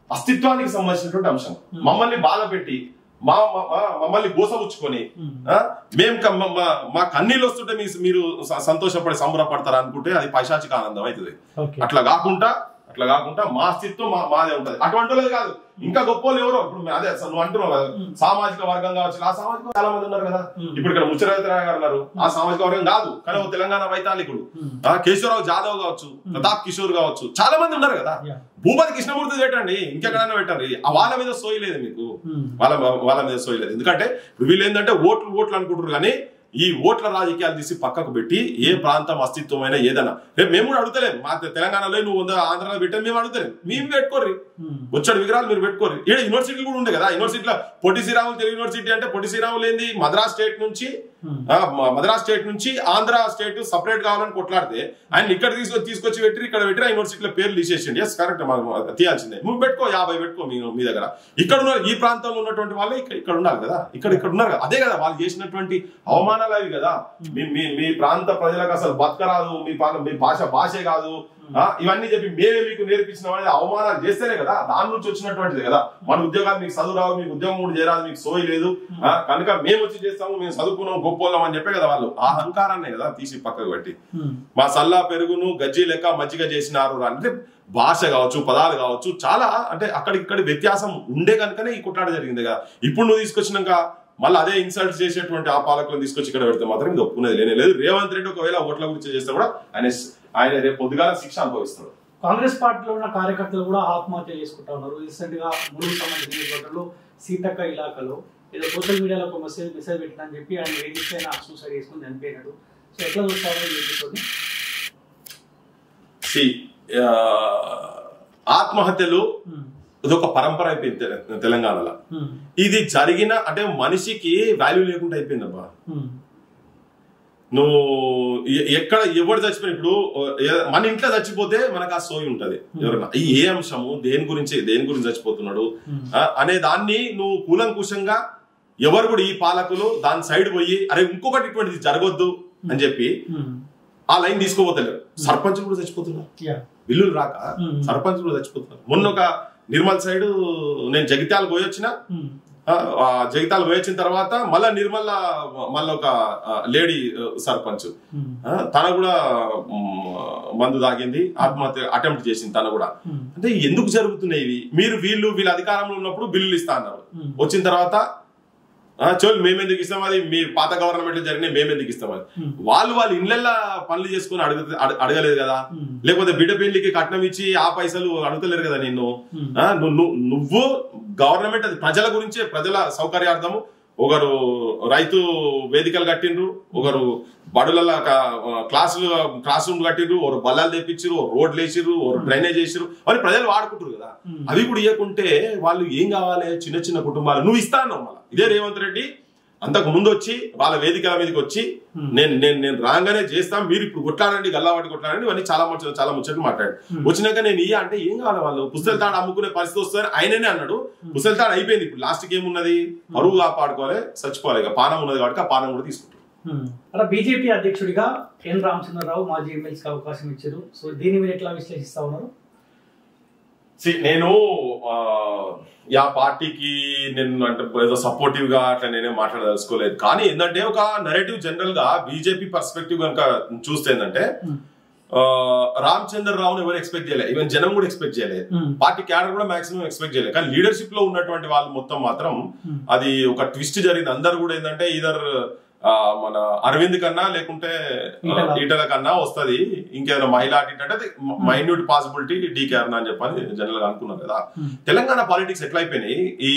అస్తిత్వానికి సంబంధించినటువంటి అంశం మమ్మల్ని బాధ పెట్టి మమ్మల్ని గోసపుచ్చుకొని మేము మా కన్నీళ్ళు వస్తుంటే మీరు సంతోషపడి సంబరపడతారు అనుకుంటే అది పైశాచిక ఆనందం అవుతుంది అట్లా కాకుండా మా అస్తిత్వం మాదే ఉంటది అటువంటి కాదు ఇంకా గొప్ప వాళ్ళు ఎవరో ఇప్పుడు అదే నువ్వు అంటున్నావు సామాజిక వర్గం కావచ్చు ఆ సామాజిక చాలా మంది ఉన్నారు కదా ఇప్పుడు ఇక్కడ ముచ్చరాజరావు గారు ఉన్నారు ఆ సామాజిక వర్గం కాదు కానీ తెలంగాణ వైతాళికుడు కేశవరావు జాదవ్ కావచ్చు ప్రతాప్ కిషోర్ కావచ్చు చాలా మంది ఉన్నారు కదా భూపతి కృష్ణమూర్తి పెట్టండి ఇంకెక్కడైనా పెట్టండి వాళ్ళ మీద సోయలేదు మీకు వాళ్ళ మీద సోయలేదు ఎందుకంటే వీళ్ళు ఏంటంటే ఓట్లు అనుకుంటారు కానీ ఈ ఓట్ల రాజకీయాలు తీసి పక్కకు పెట్టి ఏ ప్రాంతం అస్తిత్వమైనా ఏదైనా రేపు మేము కూడా అడుగుతలేం మా తెలంగాణలో నువ్వు ఆంధ్రాలో పెట్టాను మేము అడుగుతలేం మేము పెట్టుకోర్రి వచ్చాడు విగ్రహాలు మీరు పెట్టుకోర్రి ఇక్కడ యూనివర్సిటీలు కూడా ఉండే కదా యూనివర్సిటీలో పొట్టి శ్రీరాములు తెలుగు యూనివర్సిటీ అంటే పొట్టి శ్రీరాములు ఏంది మద్రాస్ స్టేట్ నుంచి ఆంధ్ర స్టేట్ సపరేట్ కావాలని కొట్లాడితే ఆయన ఇక్కడ తీసుకొచ్చి ఇక్కడ పెట్టి ఆ యూనివర్సిటీలో పేర్లు తీసేసిండి ఎస్ కరెక్ట్ తీయాల్సిందే నువ్వు పెట్టుకో 50 పెట్టుకో మీ దగ్గర ఇక్కడ ఉన్న ఈ ప్రాంతంలో ఉన్నటువంటి వాళ్ళు ఇక్కడ ఉండాలి కదా ఇక్కడ ఉన్నారు కదా అదే కదా వాళ్ళు చేసినటువంటి అవమానాలు అవి కదా మీ ప్రాంత ప్రజలకు అసలు బతకరాదు మీ భాషే కాదు ఇవన్నీ చెప్పి మేమే మీకు నేర్పించిన అనేది అవమానాలు చేస్తేనే కదా దాని నుంచి వచ్చినటువంటిది కదా మన ఉద్యోగాలు మీకు చదువు రావు మీకు ఉద్యోగం కూడా చేరాదు మీకు సోయి లేదు కనుక మేము వచ్చి చేస్తాము మేము చదువుకున్నాం గొప్పవాళ్ళం అని చెప్పే కదా వాళ్ళు ఆ అహంకారాన్ని కదా తీసి పక్కకు పెట్టి మా సల్లా పెరుగును గజ్జి లెక్క మజ్జిగ చేసినారు అంటే భాష కావచ్చు పదాలు కావచ్చు చాలా అంటే అక్కడిక్కడి వ్యత్యాసం ఉండే కనుకనే ఈ కొట్లాట జరిగింది కదా ఇప్పుడు నువ్వు తీసుకొచ్చినాక మళ్ళీ అదే ఇన్సల్ట్ చేసేటువంటి ఆ పాలకులను తీసుకొచ్చి ఇక్కడ పెడితే మాత్రం ఇది ఒప్పుకునేది లేదు రేవంత్ రెడ్డి ఒకవేళ ఓట్ల గురించి చేస్తే కూడా ఆయన రేపు పొద్దుగాల శిక్ష అనుభవిస్తాడు కాంగ్రెస్ పార్టీలో ఉన్న కార్యకర్తలు కూడా ఆత్మహత్య చేసుకుంటా ఉన్నారు రీసెంట్ గా ములుగు సంబంధించిన సీతక్క ఇలాకాలో ఏదో సోషల్ మీడియాలో ఒక మెసేజ్ పెట్టినా అని చెప్పి ఆయన రేగిస్తే ఆయన సూసైడ్ చేసుకుని చనిపోయినాడు సో ఎట్లా చూస్తారు ఆత్మహత్యలు ఇదొక పరంపర అయిపోయింది తెలంగాణలో ఇది జరిగిన అంటే మనిషికి వాల్యూ లేకుండా అయిపోయింది అబ్బా నువ్వు ఎక్కడ ఎవరు చచ్చిపోయిన ఇప్పుడు మన ఇంట్లో చచ్చిపోతే మనకు ఆ సోయి ఉంటది ఎవరన్నా ఏ అంశము దేని గురించి చచ్చిపోతున్నాడు అనే దాన్ని నువ్వు కూలంకుషంగా ఎవరు కూడా ఈ పాలకులు దాని సైడ్ పోయి అరే ఇంకొకటి ఇటువంటిది జరగొద్దు అని చెప్పి ఆ లైన్ తీసుకోపోతలేరు సర్పంచ్ కూడా చచ్చిపోతున్నారు బిల్లులు రాక సర్పంచ్ కూడా చచ్చిపోతున్నారు మొన్న ఒక నిర్మల్ సైడ్ నేను జగిత్యాల పోయొచ్చిన జగిత్యాల పోయొచ్చిన తర్వాత మళ్ళా నిర్మల్ మళ్ళీ ఒక లేడీ సర్పంచ్ తన కూడా మందు తాగింది ఆత్మహత్య అటెంప్ట్ చేసింది తన కూడా అంటే ఎందుకు జరుగుతున్నాయి వీళ్ళ అధికారంలో ఉన్నప్పుడు బిల్లులు ఇస్తా అన్నారు వచ్చిన తర్వాత చోళ్ళు మేమెందుకు ఇస్తాం అది మీ పాత గవర్నమెంట్ జరిగినాయి మేమెందుకు ఇస్తాం అది వాళ్ళు ఇళ్ళల్లో పనులు చేసుకుని అడగలేదు కదా లేకపోతే బిడ్డ పెళ్లికి కట్నం ఇచ్చి ఆ పైసలు అడుగుతలేరు కదా నువ్వు గవర్నమెంట్ అది ప్రజల గురించే ప్రజల సౌకర్యార్థము ఒకరు రైతు వేదికలు కట్టిండ్రు, ఒకరు బడులలో క్లాస్ రూమ్ కట్టిండ్రు, ఒకరు బల్లాలు తెప్పించారు, రోడ్లు వేసిర్రు, ఒకరు డ్రైనేజ్ చేసిరు. మరి ప్రజలు వాడుకుంటారు కదా, అవి కూడా ఇవ్వకుంటే వాళ్ళు ఏం కావాలి? చిన్న చిన్న కుటుంబాలు నువ్వు ఇస్తా అన్నావు. మళ్ళీ ఇదే రేవంత్ రెడ్డి అంతకు ముందు వచ్చి వాళ్ళ వేదికల మీదకి వచ్చి నేను రాగానే చేస్తాం, మీరు ఇప్పుడు కొట్లాడండి, గల్లావాటి కొట్లాడండి, ఇవన్నీ చాలా ముచ్చట్లు మాట్లాడు. వచ్చినాక నేను ఇయ్య అంటే ఏం కావాలి? వాళ్ళు పుస్తల తాడు అమ్ముకునే పరిస్థితి వస్తుందని ఆయననే అన్నాడు. పుస్తల తాడు అయిపోయింది, ఇప్పుడు లాస్ట్కి ఏమున్నది? పరువు కాపాడుకోవాలి, చచ్చిపోవాలి. ఇక పానం ఉన్నది కాబట్టి ఆ పానం కూడా తీసుకుంటారు. అలా బీజేపీ అధ్యక్షుడిగా ఎన్ రామచంద్రరావు మాజీ ఎమ్మెల్యేకి అవకాశం ఇచ్చారు. సో దీన్ని మీరు ఎట్లా విశ్లేషిస్తా ఉన్నారు? నేను ఆ పార్టీకి నేను అంటే ఏదో సపోర్టివ్ గా అట్లా నేనే మాట్లాడదలుచుకోలేదు. కానీ ఏంటంటే ఒక నెరేటివ్ జనరల్ గా బీజేపీ పర్స్పెక్టివ్ కనుక చూస్తే ఏంటంటే రామచంద్రరావుని ఎవరు ఎక్స్పెక్ట్ చేయలేదు, ఈవెన్ జనం కూడా ఎక్స్పెక్ట్ చేయలేదు, పార్టీ క్యాడర్ కూడా మాక్సిమం ఎక్స్పెక్ట్ చేయలేదు. కానీ లీడర్షిప్ లో ఉన్నటువంటి వాళ్ళు మొత్తం మాత్రం అది ఒక ట్విస్ట్ జరిగింది. అందరు కూడా ఏంటంటే ఇదర్ మన అరవింద్ కన్నా లేకుంటే ఈటల కన్నా వస్తుంది, ఇంకేదైనా మహిళా అంటే మైన్యూట్ పాసిబిలిటీ డీకే అన్నా అని చెప్పని జనరల్ గా అనుకున్నారు కదా. తెలంగాణ పాలిటిక్స్ ఎట్లా అయిపోయినాయి, ఈ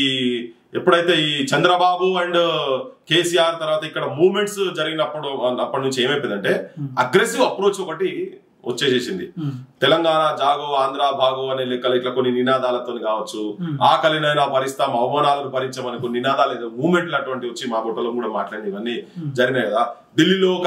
ఎప్పుడైతే ఈ చంద్రబాబు అండ్ కేసీఆర్ తర్వాత ఇక్కడ మూవ్మెంట్స్ జరిగినప్పుడు అప్పటి నుంచి ఏమైపోయిందంటే అగ్రెసివ్ అప్రోచ్ ఒకటి వచ్చేసేసింది. తెలంగాణ జాగో, ఆంధ్ర భాగో అనే లెక్కలు ఇట్లా కొన్ని నినాదాలతో కావచ్చు, ఆకలినైనా భరిస్తాం, అవమానాలను భరించమని కొన్ని నినాదాలు మూవ్మెంట్లు అటువంటి వచ్చి మా బొట్టలో కూడా మాట్లాడి ఇవన్నీ జరిగినాయి కదా. ఢిల్లీలో ఒక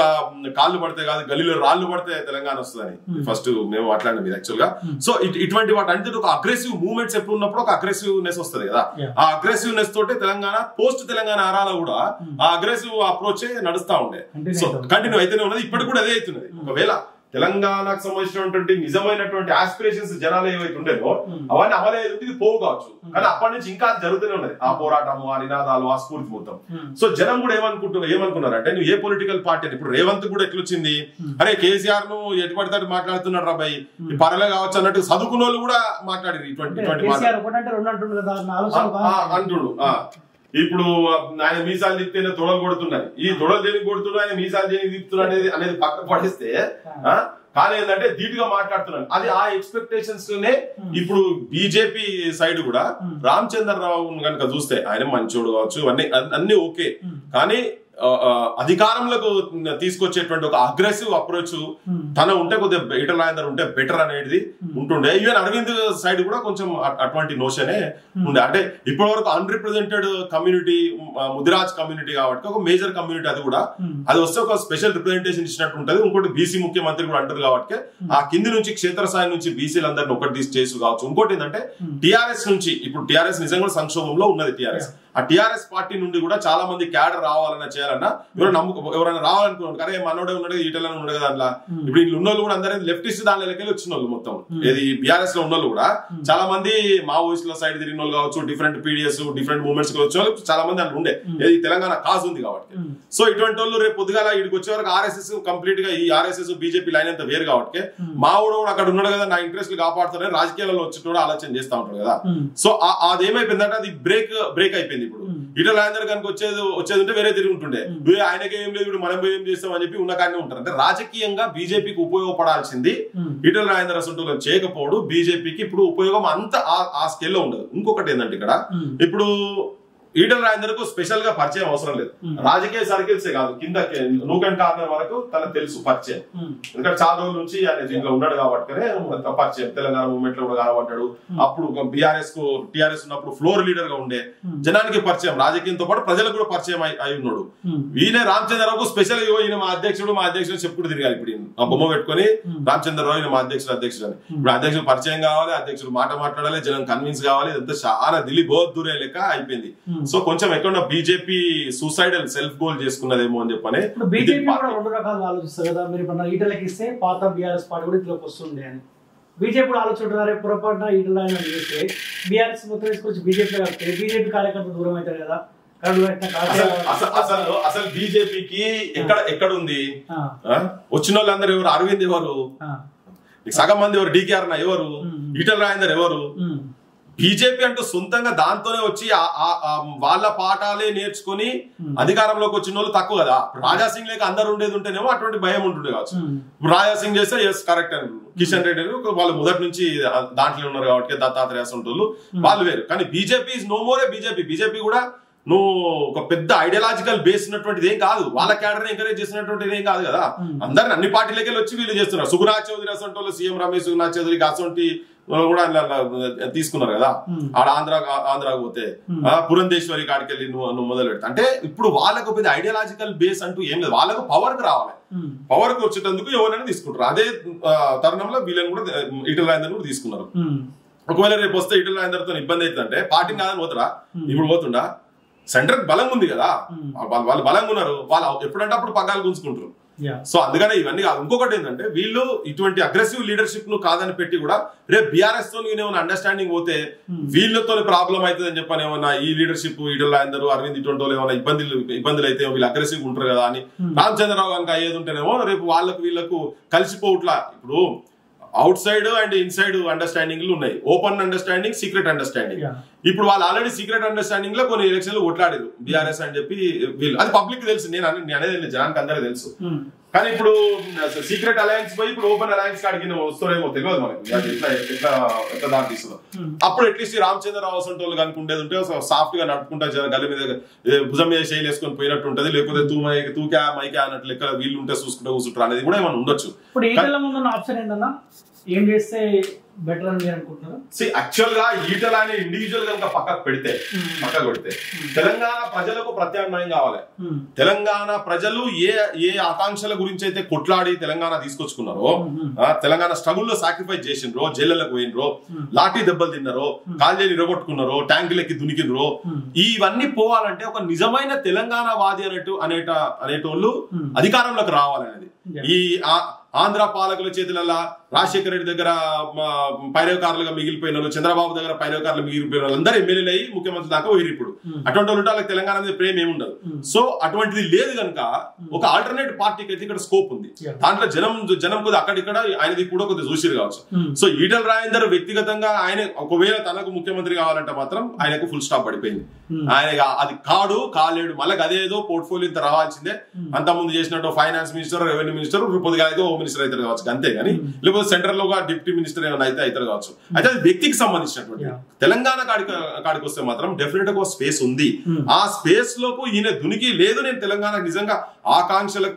కాళ్ళు పడితే కాదు, గల్లీలో రాళ్లు పడితే తెలంగాణ వస్తుందని ఫస్ట్ మేము మాట్లాడినది యాక్చువల్ గా. సో ఇటువంటి వాటి అంటే ఒక అగ్రెసివ్ మూవ్మెంట్స్ ఎప్పుడు ఉన్నప్పుడు ఒక అగ్రెసివ్నెస్ వస్తుంది కదా. ఆ అగ్రెసివ్నెస్ తోటే తెలంగాణ పోస్ట్ తెలంగాణ ఆరాలో కూడా ఆ అగ్రెసివ్ అప్రోచ్ నడుస్తా ఉండే. సో కంటిన్యూ అయితేనే ఉన్నది, ఇప్పటికి కూడా అదే అవుతున్నది. ఒకవేళ తెలంగాణకు సంబంధించినటువంటి నిజమైనటువంటి ఆస్పిరేషన్స్ జనాలు ఏవైతే ఉండేవో అవన్నీ అమలయ్యేది ఇది పోవు కావచ్చు, కానీ అప్పటి నుంచి ఇంకా జరుగుతూనే ఉన్నది ఆ పోరాటము, ఆ నినాదాలు, ఆ స్ఫూర్తి మొత్తం. సో జనం కూడా ఏమనుకున్నారంటే నువ్వు ఏ పొలిటికల్ పార్టీ అని. ఇప్పుడు రేవంత్ కూడా ఎట్లొచ్చింది, అరే కేసీఆర్ ను ఎటు పడితే మాట్లాడుతున్నాడు రా భయ్, పర్లే కావచ్చు అన్నట్టు చదువుకున్న వాళ్ళు కూడా మాట్లాడారు ఇటువంటి అంటుండు. ఇప్పుడు ఆయన మీసాలు తిప్పితేనే తొడలు కొడుతున్నాయి, ఈ తొడలు దేనికి కొడుతున్నా, ఆయన మీసాలు దేనికి తిప్పుతున్నా అనేది పక్కన పడేస్తే కానీ ఏంటంటే ధీటుగా మాట్లాడుతున్నాను. అది ఆ ఎక్స్పెక్టేషన్స్ నే ఇప్పుడు బీజేపీ సైడ్ కూడా రామచంద్రరావు కనుక చూస్తే ఆయన మంచోడు కావచ్చు, అన్ని ఓకే, కానీ అధికారంలోకి తీసుకొచ్చేటువంటి ఒక అగ్రెసివ్ అప్రోచ్ తన ఉంటే కొద్దిగా ఈటల రాజేందర్ ఉంటే బెటర్ అనేది ఉంటుండే. ఈవెన్ అరవింద్ సైడ్ కూడా కొంచెం అటువంటి నోషనే ఉండే. అంటే ఇప్పటి వరకు అన్రిప్రజెంటెడ్ కమ్యూనిటీ ముదిరాజ్ కమ్యూనిటీ కాబట్టి ఒక మేజర్ కమ్యూనిటీ, అది కూడా అది వస్తే ఒక స్పెషల్ రిప్రజెంటేషన్ ఇచ్చినట్టు ఉంటది. ఇంకోటి బీసీ ముఖ్యమంత్రి కూడా అంటారు కాబట్టి ఆ కింది నుంచి క్షేత్రస్థాయి నుంచి బీసీలందరినీ ఒకటి తీసి చేసు కావచ్చు. ఇంకోటి ఏంటంటే టీఆర్ఎస్ నుంచి, ఇప్పుడు టీఆర్ఎస్ నిజంగా సంక్షోభంలో ఉన్నది టీఆర్ఎస్, ఆ టీఆర్ఎస్ పార్టీ నుండి కూడా చాలా మంది క్యాడర్ రావాలన్నా చేయాలన్నా ఎవరైనా రావాలనుకున్నాడు, అరే మనోడే ఉన్నాడు, ఈటలని ఉన్నాడు కదా దాంట్లో. ఇప్పుడు వీళ్ళు ఉన్నోళ్ళు కూడా అందరూ లెఫ్టిస్ట్ దాని లెక్కలు వచ్చిన వాళ్ళు మొత్తం ఏది బీఆర్ఎస్ లో ఉన్నోళ్ళు కూడా చాలా మంది మావోయిస్టుల సైడ్ తిరిగిన వాళ్ళు కావచ్చు, డిఫరెంట్ పీడిఎస్ డిఫరెంట్ మూవ్మెంట్స్ వచ్చే వాళ్ళు చాలా మంది అందులో ఉండే, ఏది తెలంగాణ కాజ్ ఉంది కాబట్టి. సో ఇటువంటి వాళ్ళు రేపు పొద్దుగాల ఇక్కడికి వచ్చే వరకు ఆర్ఎస్ఎస్ కంప్లీట్ గా ఈ ఆర్ఎస్ఎస్ బీజేపీ లైన్ అంతా వేరు కాబట్టి మా కూడా అక్కడ ఉన్నాడు కదా, నా ఇంట్రెస్ట్ కాపాడుతారని రాజకీయాలలో వచ్చేటోడు ఆలోచన చేస్తా ఉంటాడు కదా. సో అదేమైపోయిందంటే అది బ్రేక్ అయిపోయింది. ఇప్పుడు ఈటల రాజేందర్ కనుక వచ్చేది ఉంటే వేరే తిరిగి ఉంటుండే, ఆయనకి ఏం లేదు ఇప్పుడు మనం ఏం చేస్తాం అని చెప్పి ఉన్న కాడనే ఉంటారు. అంటే రాజకీయంగా బీజేపీకి ఉపయోగపడాల్సింది ఈటల రాజేందర్ అసలు చేయకపోవడం బీజేపీకి ఇప్పుడు ఉపయోగం అంత ఆ స్కేల్లో ఉండదు. ఇంకొకటి ఏంటంటే ఇక్కడ ఇప్పుడు ఈటల రాజేందర్ కు స్పెషల్ గా పరిచయం అవసరం లేదు, రాజకీయ సర్కిల్సే కాదు కింద నూకన్ కార్నర్ వరకు తనకు తెలుసు పరిచయం, ఎందుకంటే చాలా రోజుల నుంచి ఆయన దీంట్లో ఉన్నాడు కాబట్టి పరిచయం. తెలంగాణ మూవ్మెంట్ లో కూడా కనబడ్డాడు, అప్పుడు బీఆర్ఎస్ కు టీఆర్ఎస్ ఉన్నప్పుడు ఫ్లోర్ లీడర్ గా ఉండే, జనానికి పరిచయం, రాజకీయంతో పాటు ప్రజలకు కూడా పరిచయం అయి ఉన్నాడు. ఈయన రామచంద్రరావుకు స్పెషల్ ఈయన మా అధ్యక్షుడు చెప్పుకుంటూ తిరగాలి. ఇప్పుడు ఆ బొమ్మ పెట్టుకుని రామచంద్రరావు ఈయన మా అధ్యక్షుడు అని ఇప్పుడు అధ్యక్షుడు పరిచయం కావాలి, అధ్యక్షుడు మాట్లాడాలి, జనం కన్విన్స్ కావాలి, ఇదంతా చాలా ఢిల్లీ బోధ్ దూరే లెక్క అయిపోయింది. సో కొంచెం ఎక్కడ బీజేపీ సూసైడల్ సెల్ఫ్ గోల్ చేసుకున్నదేమో అని చెప్పని బీజేపీ కూడా రెండు రకాలుగా ఆలోచిస్తారు కదా. మీరు ఈటలకి ఇస్తే పాత బీఆర్ఎస్ పార్టీ కూడా ఇట్లోకి వస్తుంది అని బీజేపీ కూడా ఆలోచించారు. పొరపాటున ఈటల చేస్తే బీఆర్ఎస్ మొత్తం తీసుకొచ్చి బీజేపీ కడితే బీజేపీ కార్యకర్తలు దూరం అవుతారు కదా. అసలు బీజేపీకి ఎక్కడ ఉంది వచ్చిన వాళ్ళందరూ ఎవరు? అరవింద్ ఎవరు? సగం మంది ఎవరు? డీకే అరుణ ఎవరు? ఈటల రాజేందర్ ఎవరు? బీజేపీ అంటూ సొంతంగా దాంతోనే వచ్చి వాళ్ళ పాఠాలే నేర్చుకుని అధికారంలోకి వచ్చిన వాళ్ళు తక్కువ కదా. రాజాసింగ్ లేక అందరు ఉండేది ఉంటేనేమో అటువంటి భయం ఉంటుండే కావచ్చు. రాజాసింగ్ చేస్తే ఎస్ కరెక్ట్ అని, కిషన్ రెడ్డి వాళ్ళు మొదటి నుంచి దాంట్లో ఉన్నారు కాబట్టి దత్తాత్రేయ వాళ్ళు వేరు. కానీ BJP is no more a BJP కూడా నువ్వు ఒక పెద్ద ఐడియాలజికల్ బేస్ ఉన్నటువంటిది ఏం కాదు, వాళ్ళ క్యాడర్ ఎంకరేజ్ చేసినటువంటిది ఏం కాదు కదా. అందరిని అన్ని పార్టీలకి వచ్చి వీళ్ళు చేస్తున్నారు. సుగుణాథ్ చౌదరి అసంటోళ్ళు, సీఎం రమేష్ సుగుణాథ్ చౌదరి అసంటి కూడా తీసుకున్నారు కదా. ఆడ ఆంధ్రాకు పోతే పురంధేశ్వరి కాడికి వెళ్ళి నువ్వు మొదలు పెడతా అంటే ఇప్పుడు వాళ్ళకు పెద్ద ఐడియాలజికల్ బేస్ అంటూ ఏం లేదు. వాళ్ళకు పవర్ కు రావాలి, పవర్ కు వచ్చేటందుకు ఎవరైనా తీసుకుంటారు. అదే తరుణంలో వీళ్ళని కూడా ఈటెల రాజేందర్ కూడా తీసుకున్నారు. ఒకవేళ రేపు వస్తే ఈటెల రాజేందర్ తో ఇబ్బంది అవుతుందంటే పార్టీ కాదని పోతారా? ఇప్పుడు పోతుండా? సెంటర్ బలంగా ఉంది కదా, వాళ్ళు బలంగా ఉన్నారు. వాళ్ళు ఎప్పుడంటే అప్పుడు పగ్గాలు గుంజుకుంటారు. సో అందుకనే ఇవన్నీ కాదు. ఇంకొకటి ఏంటంటే వీళ్ళు ఇటువంటి అగ్రెసివ్ లీడర్షిప్ ను కాదని పెట్టి కూడా రేపు బీఆర్ఎస్ తో ఏమైనా అండర్స్టాండింగ్ పోతే వీళ్ళతో ప్రాబ్లం అవుతుంది అని చెప్పని ఏమన్నా ఈ లీడర్షిప్ ఈటెల రాజేందర్ అరవింద్ ఇటువంటి వాళ్ళు ఏమైనా ఇబ్బందులు అయితే వీళ్ళు అగ్రెసివ్ ఉంటారు కదా అని రామచంద్రరావు కనుక అయ్యేది ఉంటేనేమో రేపు వాళ్ళకు వీళ్ళకు కలిసిపోవట్లా. ఇప్పుడు అవుట్ సైడ్ అండ్ ఇన్సైడ్ అండర్స్టాండింగ్లు ఉన్నాయి, ఓపెన్ అండర్స్టాండింగ్, సీక్రెట్ అండర్స్టాండింగ్. ఇప్పుడు వాళ్ళు ఆల్రెడీ సీక్రెట్ అండర్స్టాండింగ్ లో కొన్ని ఎలక్షన్లు కొట్లాడారు బీఆర్ఎస్ అని చెప్పి వీళ్ళు. అది పబ్లిక్ తెలుసు, నేను అనేది జనానికి అందరికీ తెలుసు. కానీ ఇప్పుడు సీక్రెట్ అలయన్స్ పోయి ఇప్పుడు ఓపెన్ అలయన్స్ కాడికి వస్తారేమో తెలియదు మనకి, ఎట్లా దారి తీస్తుందో. అప్పుడు అట్లీస్ట్ రామచంద్రరావు అసంటోళ్ళు కనుకుండేది ఉంటే సాఫ్ట్ గా నడుపుకుంటా గల్లి మీద భుజం మీద శైలి వేసుకొని పోయినట్టు ఉంటది, లేకపోతే తూకా మైకా అన్నట్లు లెక్క వీళ్ళు ఉంటే చూసుకుంటూ కూర్చుంటారు అనేది కూడా ఏమైనా ఉండొచ్చు. ఆప్షన్ ఏంటన్నా ఏం చేస్తే బెటర్ అని మీరు అనుకుంటున్నారు? యాక్చువల్ గా ఈటెల అనే ఇండివిజువల్ కనుక పక్కకు పెడితే తెలంగాణ ప్రజలకు ప్రత్యామ్నాయం కావాలి. తెలంగాణ ప్రజలు ఏ ఆకాంక్షల గురించి అయితే కొట్లాడి తెలంగాణ తీసుకొచ్చుకున్నారో, తెలంగాణ స్ట్రగుల్ లో సాక్రిఫైస్ చేసిండ్రో, జైళ్ళకు పోయినరో, లాఠీ దెబ్బలు తిన్నారో, కాల్జేలు ఇరగొట్టుకున్నారో, ట్యాంకులెక్కి దునికినరో, ఇవన్నీ పోవాలంటే ఒక నిజమైన తెలంగాణ వాది అనేటోళ్ళు అధికారంలోకి రావాలనేది. ఈ ఆంధ్ర పాలకుల చేతులలో రాజశేఖర రెడ్డి దగ్గర పైరవకారులుగా మిగిలిపోయిన వాళ్ళు, చంద్రబాబు దగ్గర పైరవకారులు మిగిలిపోయిన వాళ్ళు అందరూ ఎమ్మెల్యేలు ముఖ్యమంత్రి దాకా పోయి ఇప్పుడు అటువంటి వాళ్ళు వాళ్ళకి తెలంగాణ మీద ప్రేమ ఏముండదు. సో అటువంటిది లేదు కనుక ఒక ఆల్టర్నేట్ పార్టీకి అయితే ఇక్కడ స్కోప్ ఉంది. దాంట్లో జనం కొద్దిగా అక్కడిక్కడ ఆయనది కూడా కొద్దిగా చూసిరు కావచ్చు. సో ఈటెల రాజేందర్ వ్యక్తిగతంగా ఆయన ఒకవేళ తనకు ముఖ్యమంత్రి కావాలంటే మాత్రం ఆయనకు ఫుల్ స్టాప్ పడిపోయింది. ఆయన అది కాలేడు, మళ్ళీ అదేదో పోర్ట్ఫోలియో ఇంత రావాల్సిందే. అంతకుముందు చేసినట్టు ఫైనాన్స్ మినిస్టర్, రెవెన్యూ మినిస్టర్, పొద్దుగా అయితే హోమ్ మినిస్టర్ అవుతారు కావచ్చు అంతే. కానీ లేకపోతే సెంట్రల్ లో డిప్యూటీ మినిస్టర్ ఏమైనా అయితే అవుతారు కావచ్చు. అయితే అది వ్యక్తికి సంబంధించినటువంటి. తెలంగాణ కాడికి వస్తే మాత్రం డెఫినెట్ గా స్పేస్ ఉంది. ఆ స్పేస్ లోకి ఈయన దునికి లేదు. నేను తెలంగాణ నిజంగా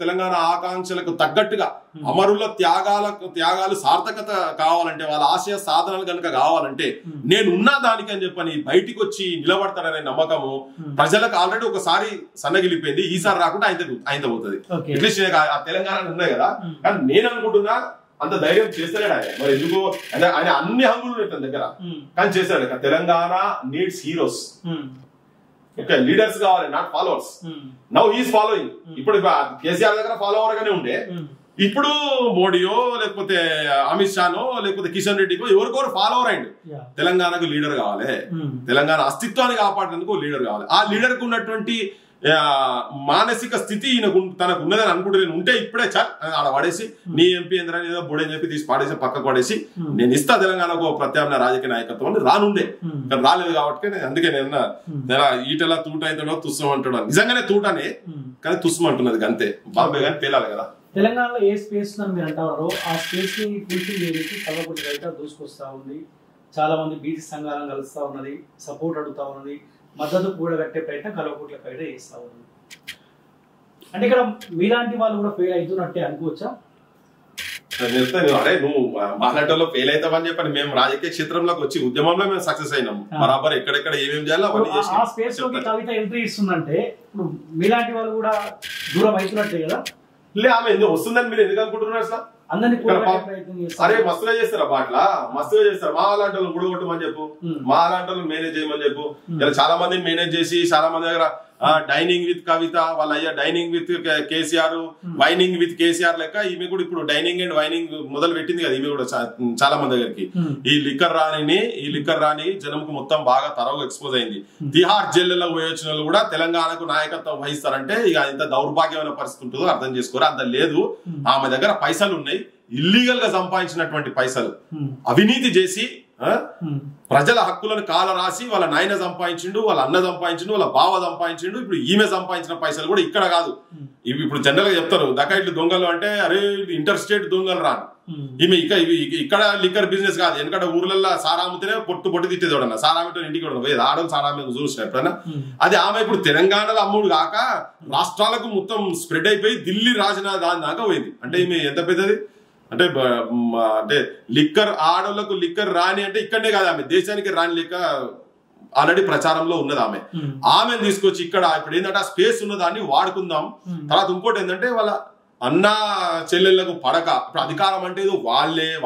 తెలంగాణ ఆకాంక్షలకు తగ్గట్టుగా అమరుల త్యాగాలు సార్థకత కావాలంటే, వాళ్ళ ఆశయ సాధనలు కనుక కావాలంటే నేను ఉన్నా దానికి అని చెప్పని బయటికి వచ్చి నిలబడతాడనే నమ్మకము ప్రజలకు ఆల్రెడీ ఒకసారి సన్నగిలిపోయింది. ఈసారి రాకుండా ఆయన పోతుంది. అట్లీస్ట్ ఆ తెలంగాణ ఉన్నాయి కదా. కానీ నేను అనుకుంటున్నా అంత ధైర్యం చేస్తాడు ఆయన. మరి ఎందుకు అంటే ఆయన అన్ని హంగులు ఉన్నాయి తన దగ్గర, కానీ చేస్తాడు. Telangana needs heroes. Okay, leaders కావాలి, not followers. Now he's following. ఇప్పుడు కేసీఆర్ దగ్గర ఫాలోవర్ గానే ఉండే, ఇప్పుడు మోడీయో లేకపోతే అమిత్ షానో లేకపోతే కిషన్ రెడ్డికో ఎవరికొరు ఫాలోవర్ అయింది. తెలంగాణకు లీడర్ కావాలి, తెలంగాణ అస్తిత్వాన్ని కాపాడేందుకు లీడర్ కావాలి. ఆ లీడర్ కు ఉన్నటువంటి మానసిక స్థితి తనకు ఉన్నదని అనుకుంటే నేను ఉంటే ఇప్పుడే ఆడ పడేసి నీ ఎంపీ ఎంద్రా ఏదో బొడని చెప్పి తీసి పాడేసి పక్కకు పడేసి నేను ఇస్తా తెలంగాణకు ప్రత్యామ్నాయ రాజకీయ నాయకత్వం అని రానుండే. కానీ రాలేదు కాబట్టి అందుకే నేను ఈటెలా తూట అవుతాడో తుస్సం అంటాడు. నిజంగానే తూటనే, కానీ తుస్సం అంటున్నది అంతే. బాంబే కానీ తేలాలి కదా. తెలంగాణలో ఏ స్పేస్ మీరు అంటారో ఆ స్పేస్ ని ఫుల్ఫిల్ చేయడానికి కల్వకుర్తి రైతా దూసుకొస్తా ఉంది. చాలా మంది బీసీ సంఘాలను కలుస్తా ఉన్నది, సపోర్ట్ అడుగుతా ఉన్నది, మద్దతు కూడగట్టే ప్రయత్నం కల్వకుర్తి రైతా చేస్తా ఉంది. అంటే ఇక్కడ మీలాంటి వాళ్ళు కూడా ఫెయిల్ అవుతున్నట్టే అనుకోవచ్చా? అరే నువ్వు మాట్లాడటంలో ఫెయిల్ అవుతామని చెప్పని మేము రాజకీయ క్షేత్రంలోకి వచ్చి ఉద్యమంలో మేము సక్సెస్ అయినాం. బరాబర్ ఎక్కడెక్కడ ఏమేమి చేయాలో అవన్నీ చేసి ఆ స్పేస్ లోకి కవిత ఎంట్రీ ఇస్తుందంటే ఇప్పుడు మీలాంటి వాళ్ళు కూడా దూరం అవుతున్నట్టే కదా. లే, ఆమె ఎందుకు వస్తుందని మీరు ఎందుకు అనుకుంటున్నారు అసలు? అరే మస్తుగా చేస్తారా పాటలా, మస్తుగా చేస్తారు. మా అలాంటి వాళ్ళు గుడగొట్టమని చెప్పు, మా అలాంటి వాళ్ళు మేనేజ్ చేయమని చెప్పు. ఇలా చాలా మందిని మేనేజ్ చేసి చాలా మంది దగ్గర డైనింగ్ విత్ కవిత, వాళ్ళ అయ్యా dining with KCR, wining with KCR లెక్క ఈమె కూడా ఇప్పుడు డైనింగ్ అండ్ వైనింగ్ మొదలు పెట్టింది కదా. ఈమె కూడా చాలా మంది దగ్గరికి ఈ లిక్కర్ రాణి జనంకు మొత్తం బాగా తరవుగా ఎక్స్పోజ్ అయింది. తిహార్ జైల్లో పోయొచ్చిన వాళ్ళు కూడా తెలంగాణకు నాయకత్వం వహిస్తారంటే ఇక ఇంత దౌర్భాగ్యమైన పరిస్థితి ఉంటుందో అర్థం చేసుకోరు. అంత లేదు, ఆమె దగ్గర పైసలు ఉన్నాయి, ఇల్లీగల్ గా సంపాదించినటువంటి పైసలు అవినీతి చేసి ప్రజల హక్కులను కాల రాసి వాళ్ళ నాయన సంపాదించిండు, వాళ్ళ అన్న సంపాదించిండు, వాళ్ళ బావ సంపాదించిండు. ఇప్పుడు ఈమె సంపాదించిన పైసలు కూడా ఇక్కడ కాదు. ఇవి ఇప్పుడు జనరల్ గా చెప్తారు డకాయిట్లు దొంగలు అంటే అరే ఇంటర్ స్టేట్ దొంగలు రాను. ఈమె ఇక్కడ లిక్కర్ బిజినెస్ కాదు. ఎందుకంటే ఊర్లలో సారా అమ్మితేనే పొట్టు తిట్టేది ఎవడన్నా. సారా అమ్మితే ఇంటికి పోయేది ఆడలు సారా మీద చూసిన ఎప్పుడన్నా. అది ఆమె ఇప్పుడు తెలంగాణలో అమ్ముడు కాక రాష్ట్రాలకు మొత్తం స్ప్రెడ్ అయిపోయి ఢిల్లీ రాజధాని దాకా పోయింది. అంటే ఈమె ఎంత పెద్దది అంటే అంటే లిక్కర్ ఆడోళ్లకు లిక్కర్ రాని అంటే ఇక్కడనే కాదు, ఆమె దేశానికి రాని లెక్క ఆల్రెడీ ప్రచారంలో ఉన్నది. ఆమెను తీసుకొచ్చి ఇక్కడ ఇప్పుడు ఏంటంటే ఆ స్పేస్ ఉన్నదాన్ని వాడుకుందాం. తర్వాత ఇంకోటి ఏంటంటే వాళ్ళ అన్న చెల్లెళ్లకు పడక ఇప్పుడు అధికారం అంటే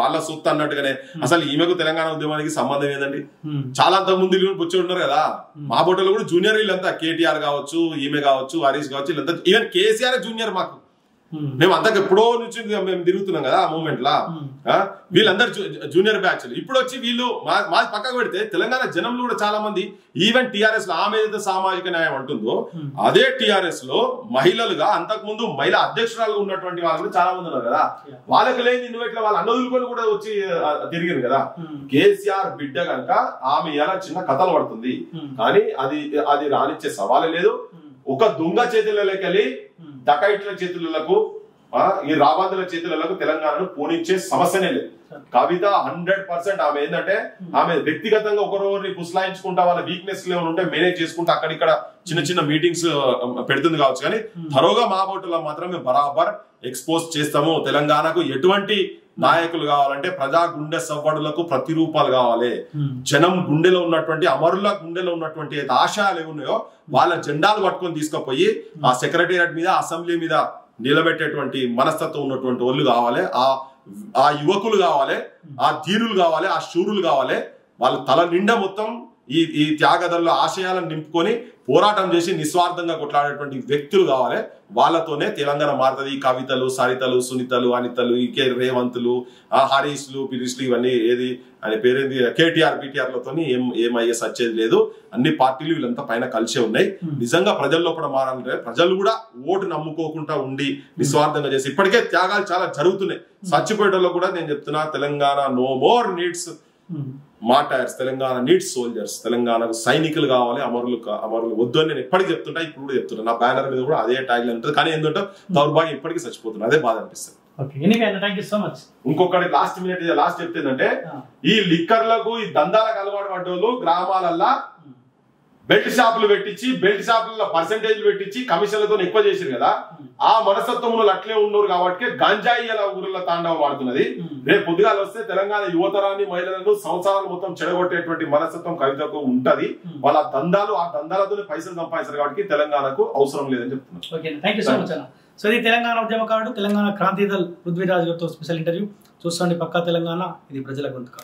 వాళ్ళ సొత్తు అన్నట్టుగానే. అసలు ఈమెకు తెలంగాణ ఉద్యమానికి సంబంధం ఏందండి? చాలా అంతకు ముందు వచ్చి ఉన్నారు కదా మా బొట్టలో కూడా జూనియర్ వీళ్ళంతా. కేటీఆర్ కావచ్చు, ఈమె కావచ్చు, హరీష్ కావచ్చు, వీళ్ళంతా. ఈవెన్ కేసీఆర్ జూనియర్ మాకు. మేము అంతకు ఎప్పుడో నుంచి మేము తిరుగుతున్నాం కదా ఆ మూమెంట్ లా. వీళ్ళందరూ జూనియర్ బ్యాచ్. ఇప్పుడు వచ్చి వీళ్ళు మా పక్కకు పెడితే తెలంగాణ జనంలో కూడా చాలా మంది ఈవెన్ టీఆర్ఎస్ లో ఆమె ఏదైతే సామాజిక న్యాయం అంటుందో అదే టీఆర్ఎస్ లో మహిళలుగా అంతకు ముందు మహిళా అధ్యక్షురాలుగా ఉన్నటువంటి వాళ్ళు కూడా చాలా మంది ఉన్నారు కదా. వాళ్ళకి లేని ఇన్వైట్ల వాళ్ళ అన్నదులుకొని కూడా వచ్చి తిరిగారు కదా. కేసీఆర్ బిడ్డ కనుక ఆమె ఎలా చిన్న కథలు పడుతుంది కానీ అది రానిచ్చే సవాలే లేదు. ఒక దొంగ చేతులకి వెళ్ళి డకాయిట్ల చేతులకు ఈ రాబందుల చేతులకు తెలంగాణను పోనిచ్చే సమస్యనే లేదు. కవిత 100% ఆమె ఏంటంటే ఆమె వ్యక్తిగతంగా ఒకరోజు పుస్లాయించుకుంటా వాళ్ళ వీక్నెస్ ఏమైనా ఉంటే మేనేజ్ చేసుకుంటా అక్కడిక్కడ చిన్న చిన్న మీటింగ్స్ పెడుతుంది కావచ్చు. కానీ తరోగా మా బోటులో మాత్రం బరాబర్ ఎక్స్పోజ్ చేస్తాము. తెలంగాణకు ఎటువంటి నాయకులు కావాలంటే ప్రజా గుండె సవ్వడులకు ప్రతిరూపాలు కావాలి. జనం గుండెలో ఉన్నటువంటి అమరుల గుండెలో ఉన్నటువంటి ఆశయాలు ఏమున్నాయో వాళ్ళ జెండాలు పట్టుకొని తీసుకుపోయి ఆ సెక్రటేరియట్ మీద అసెంబ్లీ మీద నిలబెట్టేటువంటి మనస్తత్వం ఉన్నటువంటి వాళ్ళు కావాలి. ఆ యువకులు కావాలి, ఆ ధీరులు కావాలి, ఆ శూరులు కావాలి. వాళ్ళ తల నిండా మొత్తం ఈ త్యాగదల్లో ఆశయాలను నింపుకొని పోరాటం చేసి నిస్వార్థంగా కొట్లాడేటువంటి వ్యక్తులు కావాలి. వాళ్ళతోనే తెలంగాణ మారుతుంది. ఈ కవితలు, సరితలు, సునీతలు, అనితలు, ఈకే రేవంతులు, హరీష్లు, పిరీష్లు ఇవన్నీ ఏది అని పేరేంది కేటీఆర్ బీటీఆర్లతో ఏమయ్యే సచ్చేది లేదు. అన్ని పార్టీలు వీళ్ళంతా పైన కలిసే ఉన్నాయి. నిజంగా ప్రజల్లో కూడా మారాలంటే ప్రజలు కూడా ఓటు నమ్ముకోకుండా ఉండి నిస్వార్థంగా చేసి ఇప్పటికే త్యాగాలు చాలా జరుగుతున్నాయి. చచ్చిపోయేటోళ్ళు కూడా నేను చెప్తున్నా Telangana no more needs martyrs, Telangana needs soldiers. తెలంగాణకు సైనికులు కావాలి, అమరులు వద్దు అని నేను ఎప్పటికీ చెప్తుంటా, ఇప్పుడు కూడా చెప్తున్నా. నా బ్యానర్ మీద కూడా అదే ట్యాగ్ ఉంటుంది. కానీ ఏంటంటే దౌర్భాగ్యం ఇప్పటికీ చచ్చిపోతున్నా, అదే బాధ అనిపిస్తుంది. ఇంకొకటి లాస్ట్ చెప్తుందంటే ఈ లిక్కర్లకు ఈ దందాలకు అలవాటు పడ్డోళ్ళు గ్రామాలల్లో బెల్ట్ షాపులు పెట్టించి బెల్ట్ షాపులలో పర్సెంటేజ్ పెట్టించి కమిషన్లతో ఎక్కువ చేసారు కదా. ఆ మనస్తత్వంలో అట్లే ఉన్నారు కాబట్టి గంజాయి అలా ఊర్ల తాండవం వాడుతున్నది. రేపు పొద్దుగాలు వస్తే తెలంగాణ యువతరాన్ని మహిళలను సంవత్సరాలు మొత్తం చెడగొట్టేటువంటి మనస్తత్వం కవితకు ఉంటది. వాళ్ళ దందాలు ఆ దందాలతోనే పైసలు సంపాదించారు కాబట్టి తెలంగాణకు అవసరం లేదని చెప్తున్నారు. సో ఇది తెలంగాణ ఉద్యమకారుడు, తెలంగాణ క్రాంతిదళ్ పృథ్వీరాజ్ గారితో స్పెషల్ ఇంటర్వ్యూ. చూసుకోండి పక్కా తెలంగాణ, ఇది ప్రజల గొంతుక.